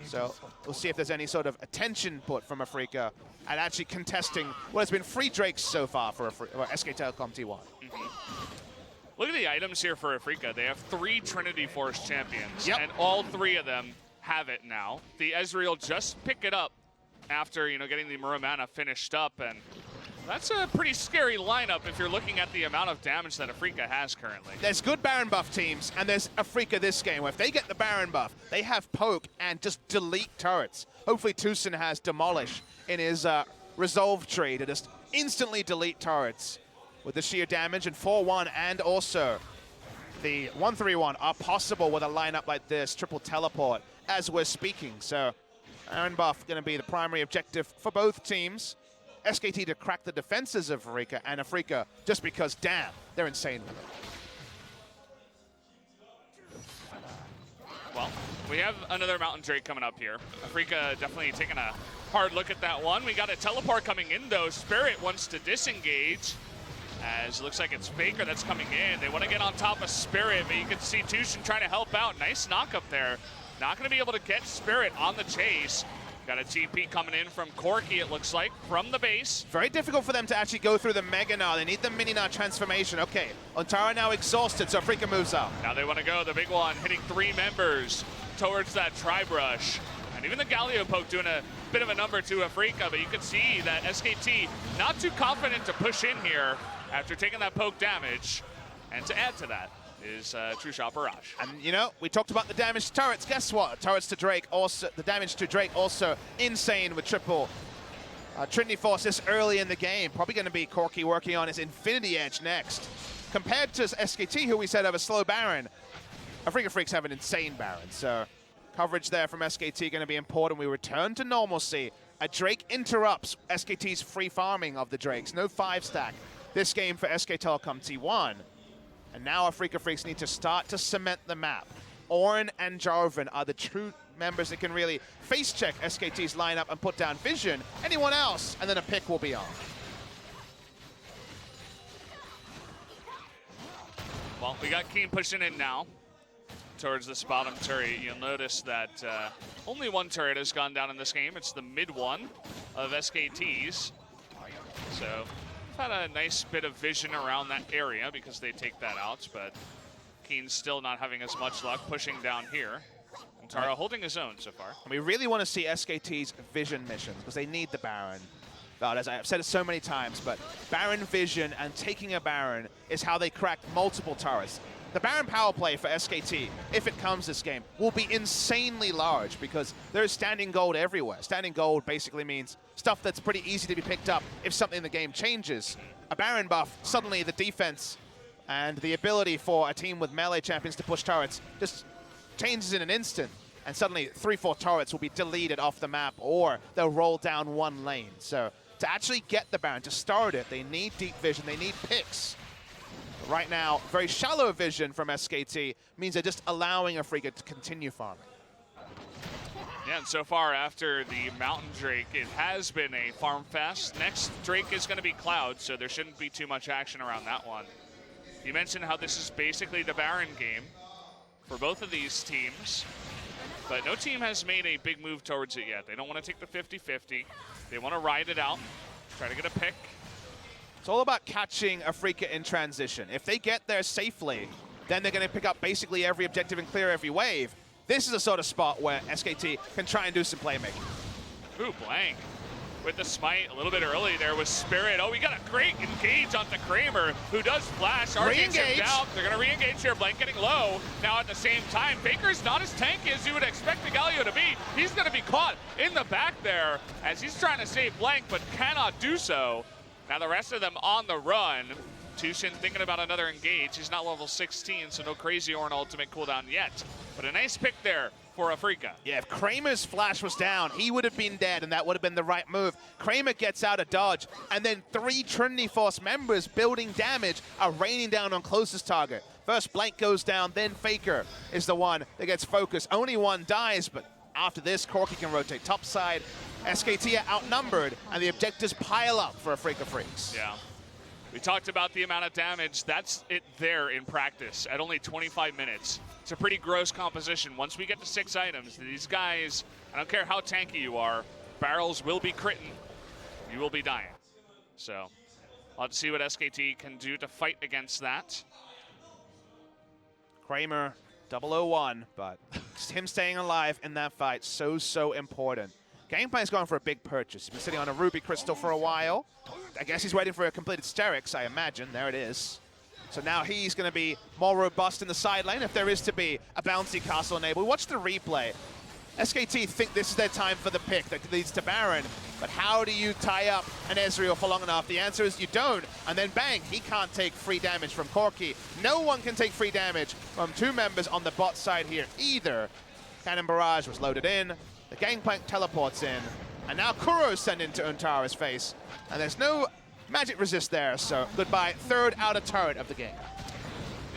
So we'll see if there's any sort of attention put from Afreeca at actually contesting what has been 3 Drakes so far for SK Telecom T1. Look at the items here for Afreeca. They have 3 Trinity Force champions, Yep. and all 3 of them have it now. The Ezreal just pick it up after, you know, getting the Muramana finished up, and that's a pretty scary lineup if you're looking at the amount of damage that Afreeca has currently. There's good Baron buff teams, and there's Afreeca this game, where if they get the Baron buff, they have poke and just delete turrets. Hopefully TusiN has Demolish in his Resolve tree to just instantly delete turrets with the sheer damage, and 4-1 and also the 1-3-1 are possible with a lineup like this, triple teleport, as we're speaking. So Baron buff going to be the primary objective for both teams. SKT to crack the defenses of Afreeca, and Afreeca just because, damn, they're insane with it. Well, we have another Mountain Drake coming up here. Afreeca definitely taking a hard look at that one. We got a teleport coming in, though. Spirit wants to disengage, as it looks like it's FLICKR that's coming in. They want to get on top of Spirit, but you can see TusiN trying to help out. Nice knock up there. Not going to be able to get Spirit on the chase. Got a TP coming in from Corki, it looks like, from the base. Very difficult for them to actually go through the Mega Gnar. They need the Mini Gnar transformation. Okay, Untara now exhausted, so Afreeca moves out. Now they want to go, the big one, hitting 3 members towards that Tri-Brush. And even the Galio poke doing a bit of a number to Afreeca, but you can see that SKT not too confident to push in here after taking that poke damage. And to add to that is True Shot Barrage. And you know, we talked about the damage to turrets. Guess what? Turrets to Drake also, the damage to Drake also insane with triple Trinity Force this early in the game. Probably going to be Corki working on his Infinity Edge next. Compared to SKT, who we said have a slow Baron, Afreeca Freecs have an insane Baron. So coverage there from SKT going to be important. We return to normalcy. A Drake interrupts SKT's free farming of the Drakes. No 5-stack this game for SK Telecom T1. And now Afreeca Freecs need to start to cement the map. Ornn and Jarvan are the true members that can really face-check SKT's lineup and put down vision. Anyone else, and then a pick will be on. Well, we got Kiin pushing in now towards this bottom turret. You'll notice that only 1 turret has gone down in this game. It's the mid one of SKT's. So had a nice bit of vision around that area because they take that out, but Kiin's still not having as much luck pushing down here. Untara holding his own so far. We really want to see SKT's vision missions because they need the Baron. God, as I've said it so many times, but Baron vision and taking a Baron is how they crack multiple turrets. The Baron power play for SKT, if it comes this game, will be insanely large because there's standing gold everywhere. Standing gold basically means stuff that's pretty easy to be picked up if something in the game changes. A Baron buff, suddenly the defense and the ability for a team with melee champions to push turrets just changes in an instant. And suddenly 3-4 turrets will be deleted off the map or they'll roll down 1 lane. So to actually get the Baron, to start it, they need deep vision, they need picks. Right now, very shallow vision from SKT means they're just allowing Afreeca to continue farming. Yeah, and so far after the Mountain Drake, it has been a farm fest. Next Drake is going to be Cloud, so there shouldn't be too much action around that one. You mentioned how this is basically the Baron game for both of these teams, but no team has made a big move towards it yet. They don't want to take the 50-50. They want to ride it out, try to get a pick. It's all about catching Afreeca in transition. If they get there safely, then they're going to pick up basically every objective and clear every wave. This is a sort of spot where SKT can try and do some playmaking. Ooh, Blank with the smite a little bit early there with Spirit. Oh, we got a great engage onto Kramer, who does flash. Re-engage him down. They're going to re-engage here. Blank getting low. Now at the same time, Faker's not as tanky as you would expect the Galio to be. He's going to be caught in the back there as he's trying to save Blank, but cannot do so. Now the rest of them on the run. TusiN thinking about another engage. He's not level 16, so no crazy Ornn ultimate cooldown yet. But a nice pick there for Afreeca. Yeah, if Kramer's flash was down, he would have been dead, and that would have been the right move. Kramer gets out of dodge, and then 3 Trinity Force members building damage are raining down on closest target. First Blank goes down, then Faker is the one that gets focused. Only one dies, but after this, Corki can rotate topside. SKT are outnumbered, and the objectives pile up for Afreeca Freecs. Yeah. We talked about the amount of damage. That's it there in practice at only 25 minutes. It's a pretty gross composition. Once we get to 6 items, these guys, I don't care how tanky you are, barrels will be critting. You will be dying. So I'll have to see what SKT can do to fight against that. Kramer, 001, but him staying alive in that fight, so important. Gangplank's going for a big purchase. He's been sitting on a Ruby Crystal for a while. I guess he's waiting for a completed Sterix, I imagine. There it is. So now he's going to be more robust in the side lane if there is to be a bouncy castle enabled. Watch the replay. SKT think this is their time for the pick that leads to Baron. But how do you tie up an Ezreal for long enough? The answer is you don't. And then bang, he can't take free damage from Corki. No one can take free damage from 2 members on the bot side here either. Cannon Barrage was loaded in. The Gangplank teleports in. And now Kuro's sent into Untara's face. And there's no magic resist there, so goodbye. 3rd outer turret of the game.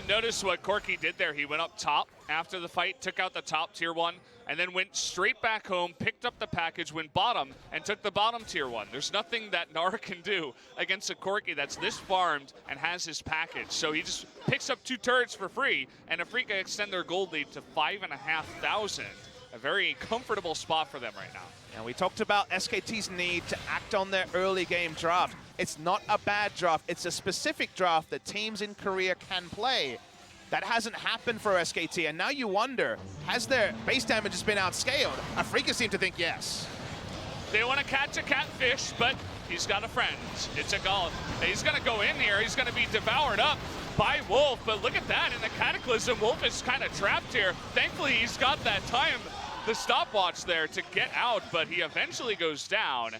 Notice what Corki did there. He went up top after the fight, took out the top tier 1, and then went straight back home, picked up the package, went bottom, and took the bottom tier 1. There's nothing that Gnar can do against a Corki that's this farmed and has his package. So he just picks up 2 turrets for free, and Afreeca extend their gold lead to 5,500. A very comfortable spot for them right now. And we talked about SKT's need to act on their early game draft. It's not a bad draft. It's a specific draft that teams in Korea can play. That hasn't happened for SKT, and now you wonder, has their base damage just been outscaled? Afreeca seem to think yes. They want to catch a catfish, but he's got a friend. It's a Galio. He's going to go in here. He's going to be devoured up by Wolf, but look at that. In the Cataclysm, Wolf is kind of trapped here. Thankfully, he's got that time, the stopwatch there to get out, but he eventually goes down.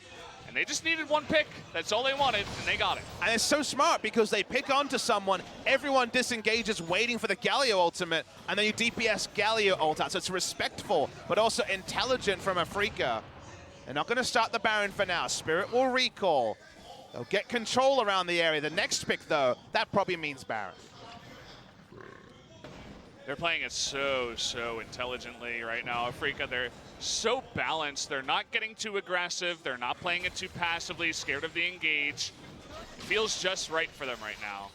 And they just needed 1 pick. That's all they wanted, and they got it. And it's so smart because they pick onto someone, everyone disengages waiting for the Galio ultimate, and then you DPS Galio ult out. So it's respectful, but also intelligent from Afreeca. They're not going to start the Baron for now. Spirit will recall. They'll get control around the area. The next pick, though, that probably means Baron. They're playing it so intelligently right now. Afreeca, they're so balanced. They're not getting too aggressive. They're not playing it too passively, scared of the engage. It feels just right for them right now.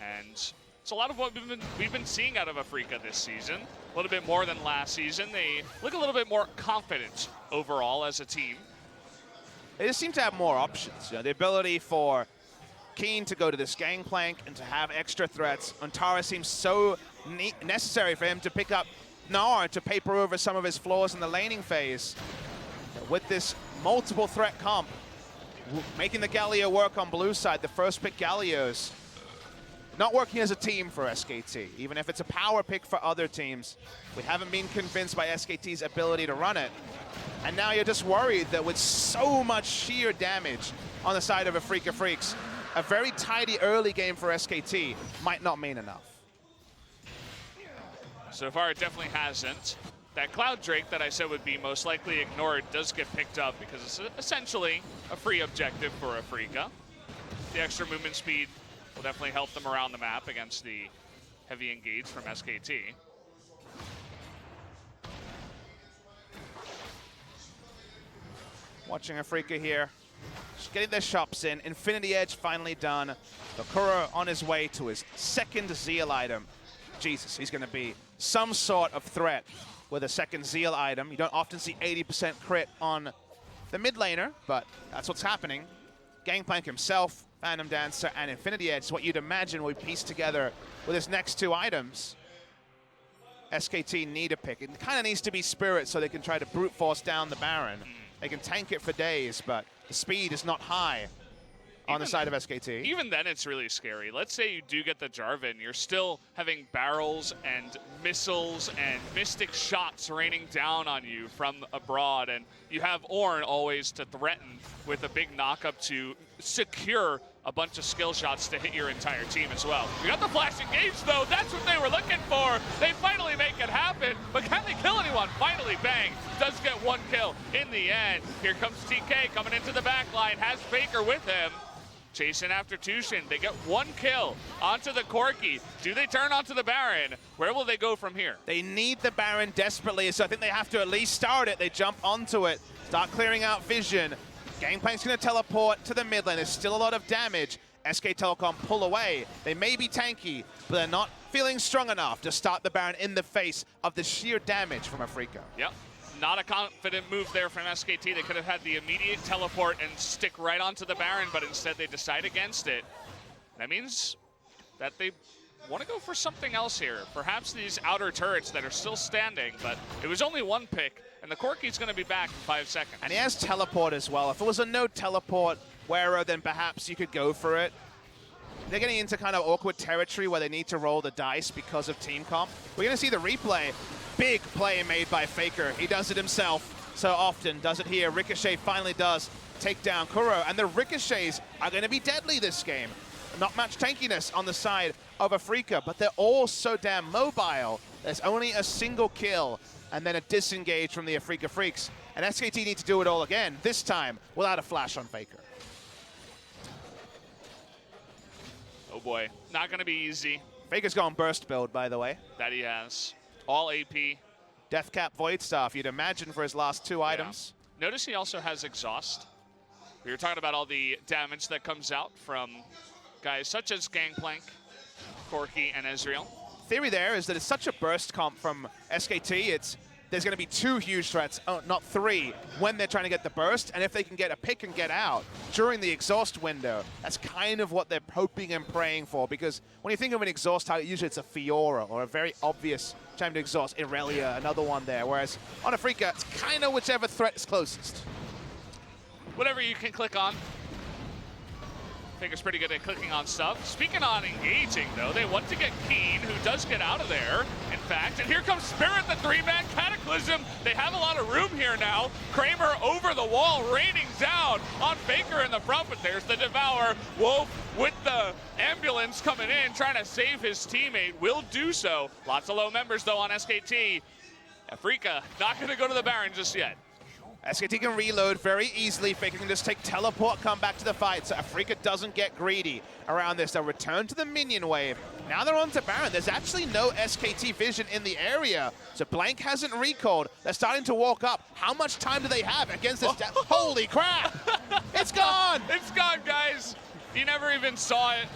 And it's a lot of what we've been seeing out of Afreeca this season. A little bit more than last season. They look a little bit more confident overall as a team. They just seem to have more options. You know, the ability for Kiin to go to this Gangplank and to have extra threats. Untara seems so necessary for him to pick up Gnar to paper over some of his flaws in the laning phase. With this multiple threat comp, making the Galio work on blue side, the first pick Galios, not working as a team for SKT. Even if it's a power pick for other teams, we haven't been convinced by SKT's ability to run it. And now you're just worried that with so much sheer damage on the side of Afreeca Freecs, a very tidy early game for SKT might not mean enough. So far, it definitely hasn't. That Cloud Drake that I said would be most likely ignored does get picked up because it's essentially a free objective for Afreeca. The extra movement speed will definitely help them around the map against the heavy engage from SKT. Watching Afreeca here. Just getting their shops in. Infinity Edge finally done. The Kuro on his way to his second Zeal item. Jesus, he's going to be some sort of threat with a second Zeal item. You don't often see 80% crit on the mid laner, but that's what's happening. Gangplank himself, Phantom Dancer, and Infinity Edge is what you'd imagine we piece together with his next two items. SKT need a pick. It kind of needs to be Spirit so they can try to brute force down the Baron. They can tank it for days, but the speed is not high on the side of SKT. Even then, it's really scary. Let's say you do get the Jarvan. You're still having barrels and missiles and mystic shots raining down on you from abroad, and you have Ornn always to threaten with a big knock-up to secure a bunch of skill shots to hit your entire team as well. We got the flash engage, though. That's what they were looking for. They finally make it happen, but can they kill anyone? Finally, bang. Does get one kill in the end. Here comes TK coming into the back line, has FLICKR with him. Chasing after TusiN. They get one kill onto the Corki. Do they turn onto the Baron? Where will they go from here? They need the Baron desperately, so I think they have to at least start it. They jump onto it, start clearing out vision. Gangplank's going to teleport to the mid lane. There's still a lot of damage. SK Telecom pull away. They may be tanky, but they're not feeling strong enough to start the Baron in the face of the sheer damage from Afreeca. Yep. Not a confident move there from SKT. They could have had the immediate teleport and stick right onto the Baron, but instead they decide against it. That means that they want to go for something else here. Perhaps these outer turrets that are still standing, but it was only one pick, and the Corki's going to be back in 5 seconds. And he has teleport as well. If it was a no teleport wearer, then perhaps you could go for it. They're getting into kind of awkward territory where they need to roll the dice because of team comp. We're going to see the replay. Big play made by FLICKR. He does it himself so often. Does it here. Ricochet finally does take down Kuro. And the Ricochets are going to be deadly this game. Not much tankiness on the side of Afreeca, but they're all so damn mobile. There's only a single kill and then a disengage from the Afreeca Freecs. And SKT need to do it all again, this time without a flash on FLICKR. Oh boy, not going to be easy. FLICKR's gone burst build, by the way. That he has. All AP. Deathcap Void Staff, you'd imagine, for his last two items. Notice he also has Exhaust. We were talking about all the damage that comes out from guys such as Gangplank, Corki, and Ezreal. Theory there is that it's such a burst comp from SKT, there's going to be two huge threats, not three, when they're trying to get the burst, and if they can get a pick and get out during the exhaust window, that's kind of what they're hoping and praying for, because when you think of an exhaust target, usually it's a Fiora or a very obvious time to exhaust. Irelia, another one there, whereas on Afreeca, it's kind of whichever threat is closest. Whatever you can click on. FLICKR's pretty good at clicking on stuff. Speaking on engaging, though, they want to get Kiin, who does get out of there, in fact. And here comes Spirit, the three-man Cataclysm. They have a lot of room here now. Kramer over the wall, raining down on FLICKR in the front, but there's the Devour. Wolf with the ambulance coming in, trying to save his teammate. Will do so. Lots of low members, though, on SKT. Afreeca not going to go to the Baron just yet. SKT can reload very easily. FLICKR can just take teleport, come back to the fight, so Afreeca doesn't get greedy around this. They'll return to the minion wave. Now they're on to Baron. There's actually no SKT vision in the area, so Blank hasn't recalled. They're starting to walk up. How much time do they have against this? Holy crap! It's gone! It's gone, guys. You never even saw it,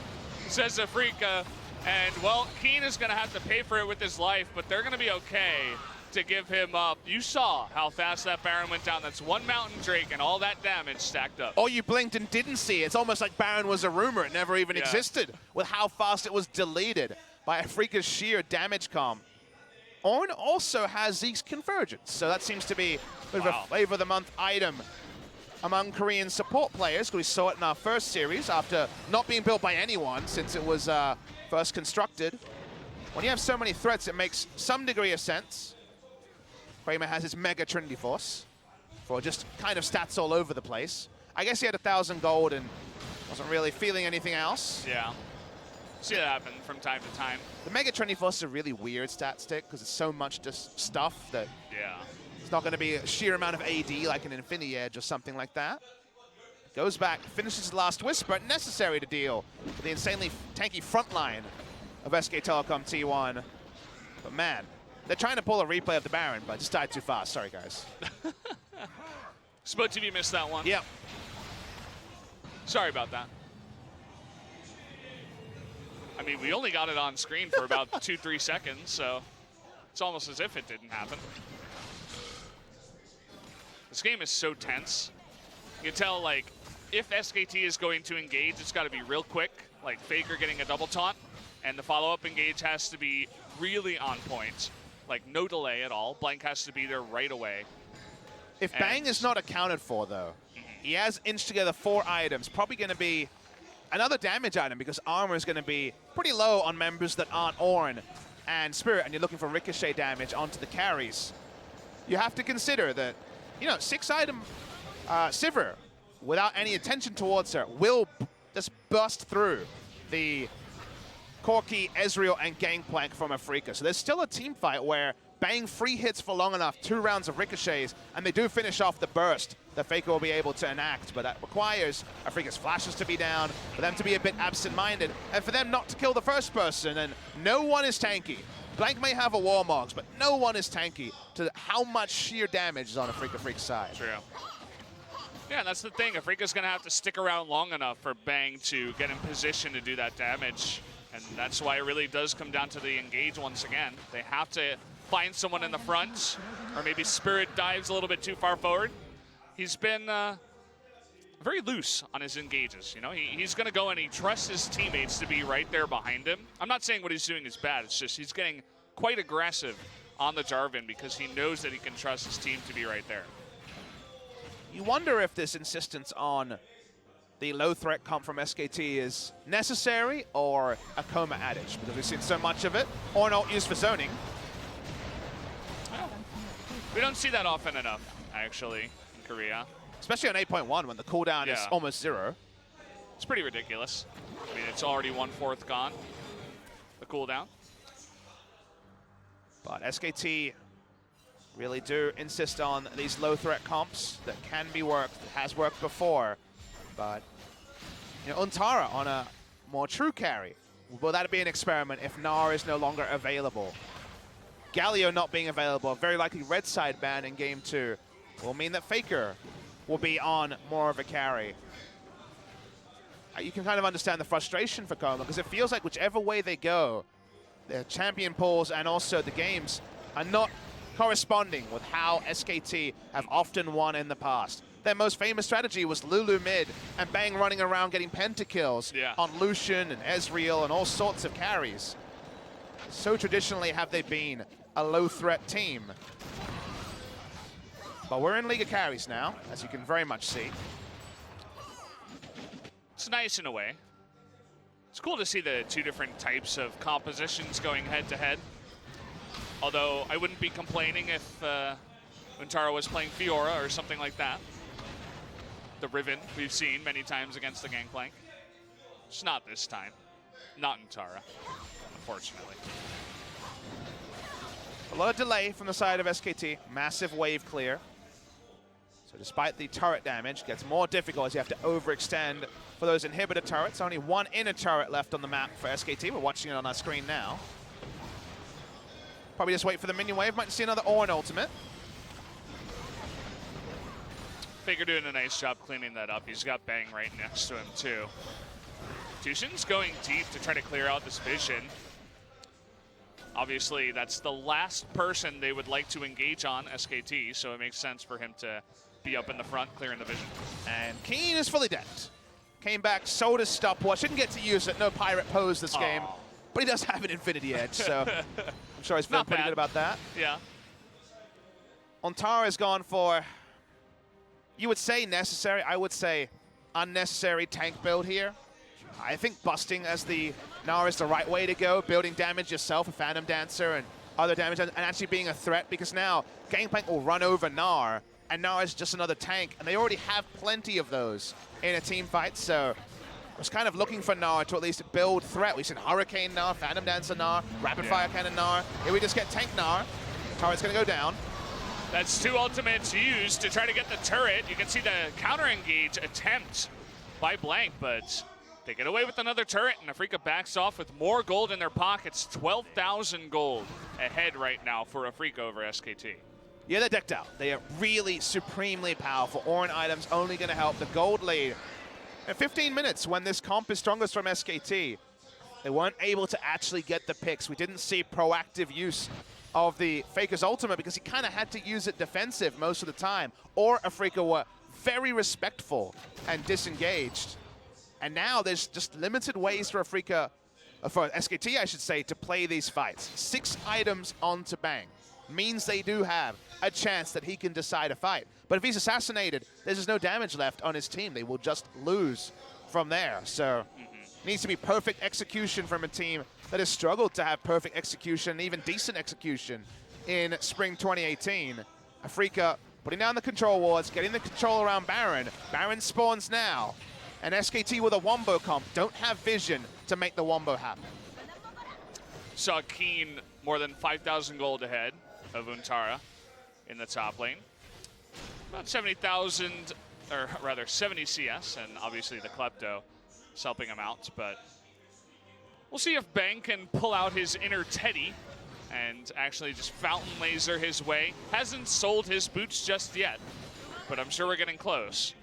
says Afreeca. And, well, Kiin is going to have to pay for it with his life, but they're going to be okay to give him up. You saw how fast that Baron went down. That's one Mountain Drake and all that damage stacked up. Or you blinked and didn't see it. It's almost like Baron was a rumor. It never even existed with how fast it was deleted by Afreeca's sheer damage comp. Ornn also has Zeke's Convergence, so that seems to be a bit of a flavor of the month item among Korean support players. We saw it in our first series after not being built by anyone since it was first constructed. When you have so many threats, it makes some degree of sense. Kramer has his Mega Trinity Force for just kind of stats all over the place. I guess he had 1,000 gold and wasn't really feeling anything else. Yeah. See that happen from time to time. The Mega Trinity Force is a really weird stat stick because it's so much just stuff that it's not going to be a sheer amount of AD like an Infinity Edge or something like that. Goes back, finishes his last Whisper, necessary to deal with the insanely tanky front line of SK Telecom T1. But man, they're trying to pull a replay of the Baron, but just died too fast. Sorry, guys. Spot TV missed that one. Yep. Sorry about that. I mean, we only got it on screen for about 2-3 seconds, so it's almost as if it didn't happen. This game is so tense. You can tell, like, if SKT is going to engage, it's got to be real quick, like FLICKR getting a double taunt, and the follow-up engage has to be really on point, like no delay at all. Blank has to be there right away. If Bang is not accounted for, though, he has inched together 4 items, probably going to be another damage item because armor is going to be pretty low on members that aren't Ornn and Spirit, and you're looking for ricochet damage onto the carries. You have to consider that, you know, 6-item Sivir, without any attention towards her, will just burst through the Corki, Ezreal, and Gangplank from Afreeca. So there's still a team fight where Bang free hits for long enough, 2 rounds of ricochets, and they do finish off the burst that FLICKR will be able to enact. But that requires Afreeca's flashes to be down, for them to be a bit absent-minded, and for them not to kill the first person. And no one is tanky. Blank may have a Warmogs, but no one is tanky to how much sheer damage is on Afreeca Freecs' side. True. Yeah, that's the thing. Afreeca's going to have to stick around long enough for Bang to get in position to do that damage. And that's why it really does come down to the engage once again. They have to find someone in the front, or maybe Spirit dives a little bit too far forward. He's been very loose on his engages. You know, he's going to go and he trusts his teammates to be right there behind him. I'm not saying what he's doing is bad. It's just he's getting quite aggressive on the Jarvan because he knows that he can trust his team to be right there. You wonder if this insistence on the low threat comp from SKT is necessary or a coma adage, because we've seen so much of it. Or not used for zoning. We don't see that often enough, actually, in Korea. Especially on 8.1 when the cooldown is almost 0. It's pretty ridiculous. I mean, it's already 1/4 gone, the cooldown. But SKT really do insist on these low threat comps that can be worked, has worked before. But, you know, Untara on a more true carry. Will that be an experiment if Gnar is no longer available? Galio not being available, very likely red side ban in game 2, will mean that FLICKR will be on more of a carry. You can kind of understand the frustration for Coma, because it feels like whichever way they go, their champion pools and also the games are not corresponding with how SKT have often won in the past. Their most famous strategy was Lulu mid and Bang running around getting pentakills on Lucian and Ezreal and all sorts of carries. So traditionally have they been a low threat team. But we're in League of Carries now, as you can very much see. It's nice in a way. It's cool to see the 2 different types of compositions going head-to-head. Although I wouldn't be complaining if Untara was playing Fiora or something like that. The Riven we've seen many times against the Gangplank. Just not this time. Not Untara, unfortunately. A lot of delay from the side of SKT. Massive wave clear. So despite the turret damage, it gets more difficult as you have to overextend for those inhibitor turrets. Only 1 inner turret left on the map for SKT. We're watching it on our screen now. Probably just wait for the minion wave. Might see another Ornn ultimate. FLICKR doing a nice job cleaning that up. He's got Bang right next to him, too. TusiN's going deep to try to clear out this vision. Obviously, that's the last person they would like to engage on, SKT, so it makes sense for him to be up in the front, clearing the vision. And Kiin is fully dead. Came back, sold his stopwatch. Didn't get to use it. No pirate pose this game. But he does have an Infinity Edge, so I'm sure he's feeling pretty good about that. Yeah. Untara has gone for, you would say necessary, I would say unnecessary tank build here. I think busting as the Gnar is the right way to go, building damage yourself, a Phantom Dancer and other damage, and actually being a threat, because now Gangplank will run over Gnar, and Gnar is just another tank, and they already have plenty of those in a team fight, so I was kind of looking for Gnar to at least build threat. We've seen Hurricane Gnar, Phantom Dancer Gnar, Rapid Fire Cannon Gnar. Here we just get Tank Gnar. Turret's gonna go down. That's 2 ultimates used to try to get the turret. You can see the counter engage attempt by Blank, but they get away with another turret, and Afreeca backs off with more gold in their pockets. 12,000 gold ahead right now for Afreeca over SKT. Yeah, they're decked out. They are really supremely powerful. Ornn items only going to help the gold lead. In 15 minutes, when this comp is strongest from SKT, they weren't able to actually get the picks. We didn't see proactive use of the Faker's ultimate because he kind of had to use it defensive most of the time. Or Afreeca were very respectful and disengaged. And now there's just limited ways for Afreeca, for SKT I should say, to play these fights. 6 items onto Bang means they do have a chance that he can decide a fight. But if he's assassinated, there's just no damage left on his team. They will just lose from there. So it needs to be perfect execution from a team that has struggled to have perfect execution, even decent execution in spring 2018. Afreeca putting down the control wards, getting the control around Baron. Baron spawns now. And SKT with a wombo comp don't have vision to make the wombo happen. Saw Kiin more than 5,000 gold ahead of Untara in the top lane. About 70,000, or rather 70 CS, and obviously the Klepto is helping him out. But we'll see if Bang can pull out his inner Teddy and actually just fountain laser his way. Hasn't sold his boots just yet, but I'm sure we're getting close.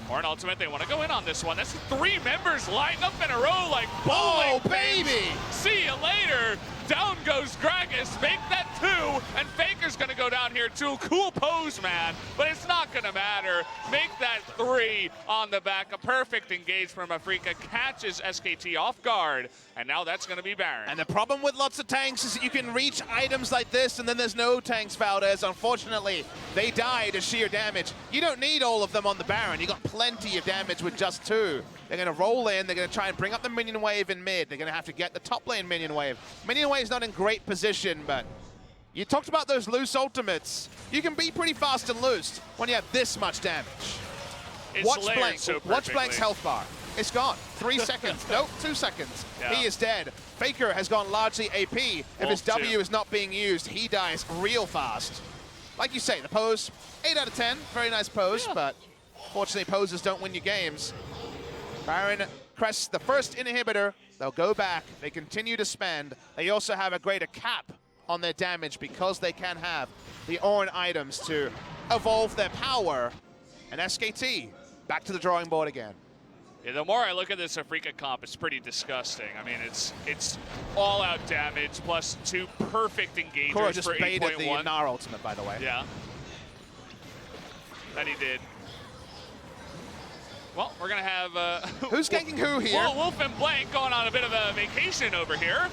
Ornn ultimate, they want to go in on this one. That's 3 members lined up in a row like bowling. Oh, baby! See you later. Down goes Gragas, make that 2, and Faker's gonna go down here too. Cool pose, man, but it's not gonna matter. Make that 3 on the back. A perfect engage from Afreeca, catches SKT off guard, and now that's gonna be Baron. And the problem with lots of tanks is that you can reach items like this, and then there's no tanks, Valdez. Unfortunately, they die to sheer damage. You don't need all of them on the Baron. You got plenty of damage with just 2. They're going to roll in. They're going to try and bring up the minion wave in mid. They're going to have to get the top lane minion wave. Minion wave's not in great position, but you talked about those loose ultimates. You can be pretty fast and loose when you have this much damage. It's Watch Blank, so watch Blank's health bar. It's gone. 3 seconds. Nope, 2 seconds. Yeah. He is dead. Faker has gone largely AP. If his W is not being used, he dies real fast. Like you say, the pose, 8 out of 10. Very nice pose, but fortunately poses don't win you games. Baron crests the first inhibitor. They'll go back. They continue to spend. They also have a greater cap on their damage because they can have the Ornn items to evolve their power. And SKT back to the drawing board again. Yeah, the more I look at this Afreeca comp, it's pretty disgusting. I mean, it's all-out damage plus 2 perfect engagers Kuro just for baited 8.1. the Gnar ultimate, by the way. Yeah. That he did. Well, we're going to have... Who's ganking who here? Wolf and Blank going on a bit of a vacation over here.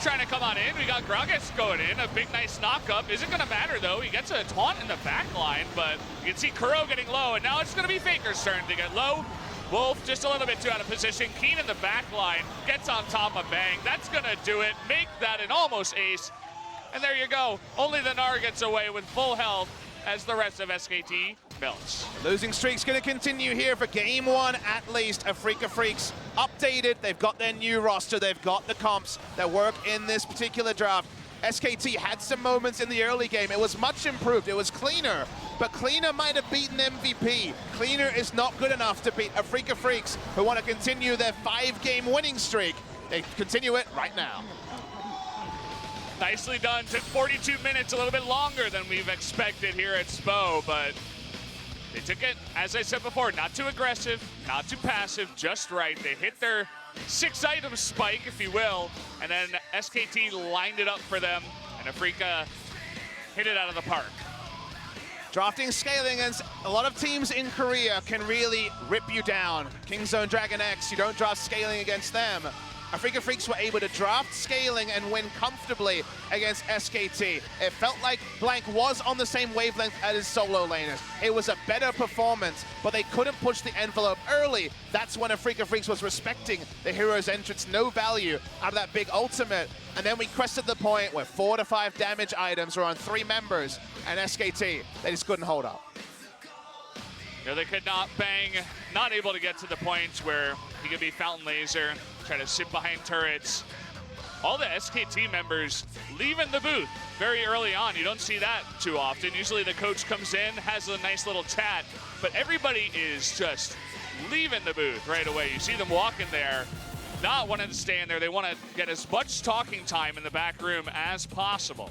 Trying to come on in. We got Gragas going in. A big, nice knock-up. Isn't going to matter, though. He gets a taunt in the back line, but you can see Kuro getting low, and now it's going to be Faker's turn to get low. Wolf just a little bit too out of position. Kiin in the back line gets on top of Bang. That's going to do it. Make that an almost ace. And there you go. Only the Gnar gets away with full health as the rest of SKT melts. Losing streak's going to continue here for game 1 at least. Afreeca Freecs updated. They've got their new roster. They've got the comps that work in this particular draft. SKT had some moments in the early game. It was much improved. It was cleaner, but cleaner might have beaten MVP. Cleaner is not good enough to beat Afreeca Freecs, who want to continue their 5-game winning streak. They continue it right now. Nicely done. Took 42 minutes, a little bit longer than we've expected here at SPO, but they took it, as I said before, not too aggressive, not too passive, just right. They hit their 6-item spike, if you will, and then SKT lined it up for them, and Afreeca hit it out of the park. Drafting scaling against a lot of teams in Korea can really rip you down. Kingzone, Dragon X, you don't draft scaling against them. Afreeca Freecs were able to draft scaling and win comfortably against SKT. It felt like Blank was on the same wavelength as his solo laners. It was a better performance, but they couldn't push the envelope early. That's when Afreeca Freecs was respecting the hero's entrance, no value out of that big ultimate. And then we crested the point where 4 to 5 damage items were on 3 members, and SKT, they just couldn't hold up. You know, they could not Bang, not able to get to the point where he could be Fountain Laser, try to sit behind turrets. All the SKT members leaving the booth very early on. You don't see that too often. Usually the coach comes in, has a nice little chat, but everybody is just leaving the booth right away. You see them walking there, not wanting to stay in there. They want to get as much talking time in the back room as possible.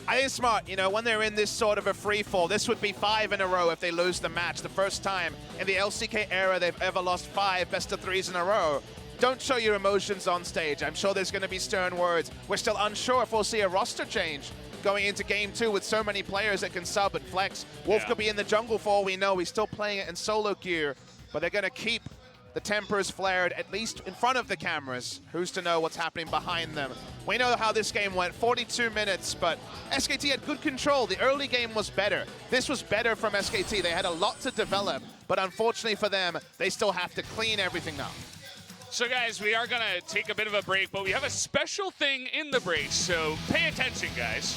I think it's smart, you know, when they're in this sort of a free fall. This would be 5 in a row if they lose the match. The first time in the LCK era they've ever lost 5 best-of-3s in a row. Don't show your emotions on stage. I'm sure there's going to be stern words. We're still unsure if we'll see a roster change going into Game 2 with so many players that can sub and flex. Wolf could be in the jungle for all we know. He's still playing it in solo gear, but they're going to keep the tempers flared, at least in front of the cameras. Who's to know what's happening behind them? We know how this game went, 42 minutes, but SKT had good control. The early game was better. This was better from SKT. They had a lot to develop, but unfortunately for them, they still have to clean everything up. So guys, we are gonna take a bit of a break, but we have a special thing in the break, so pay attention, guys.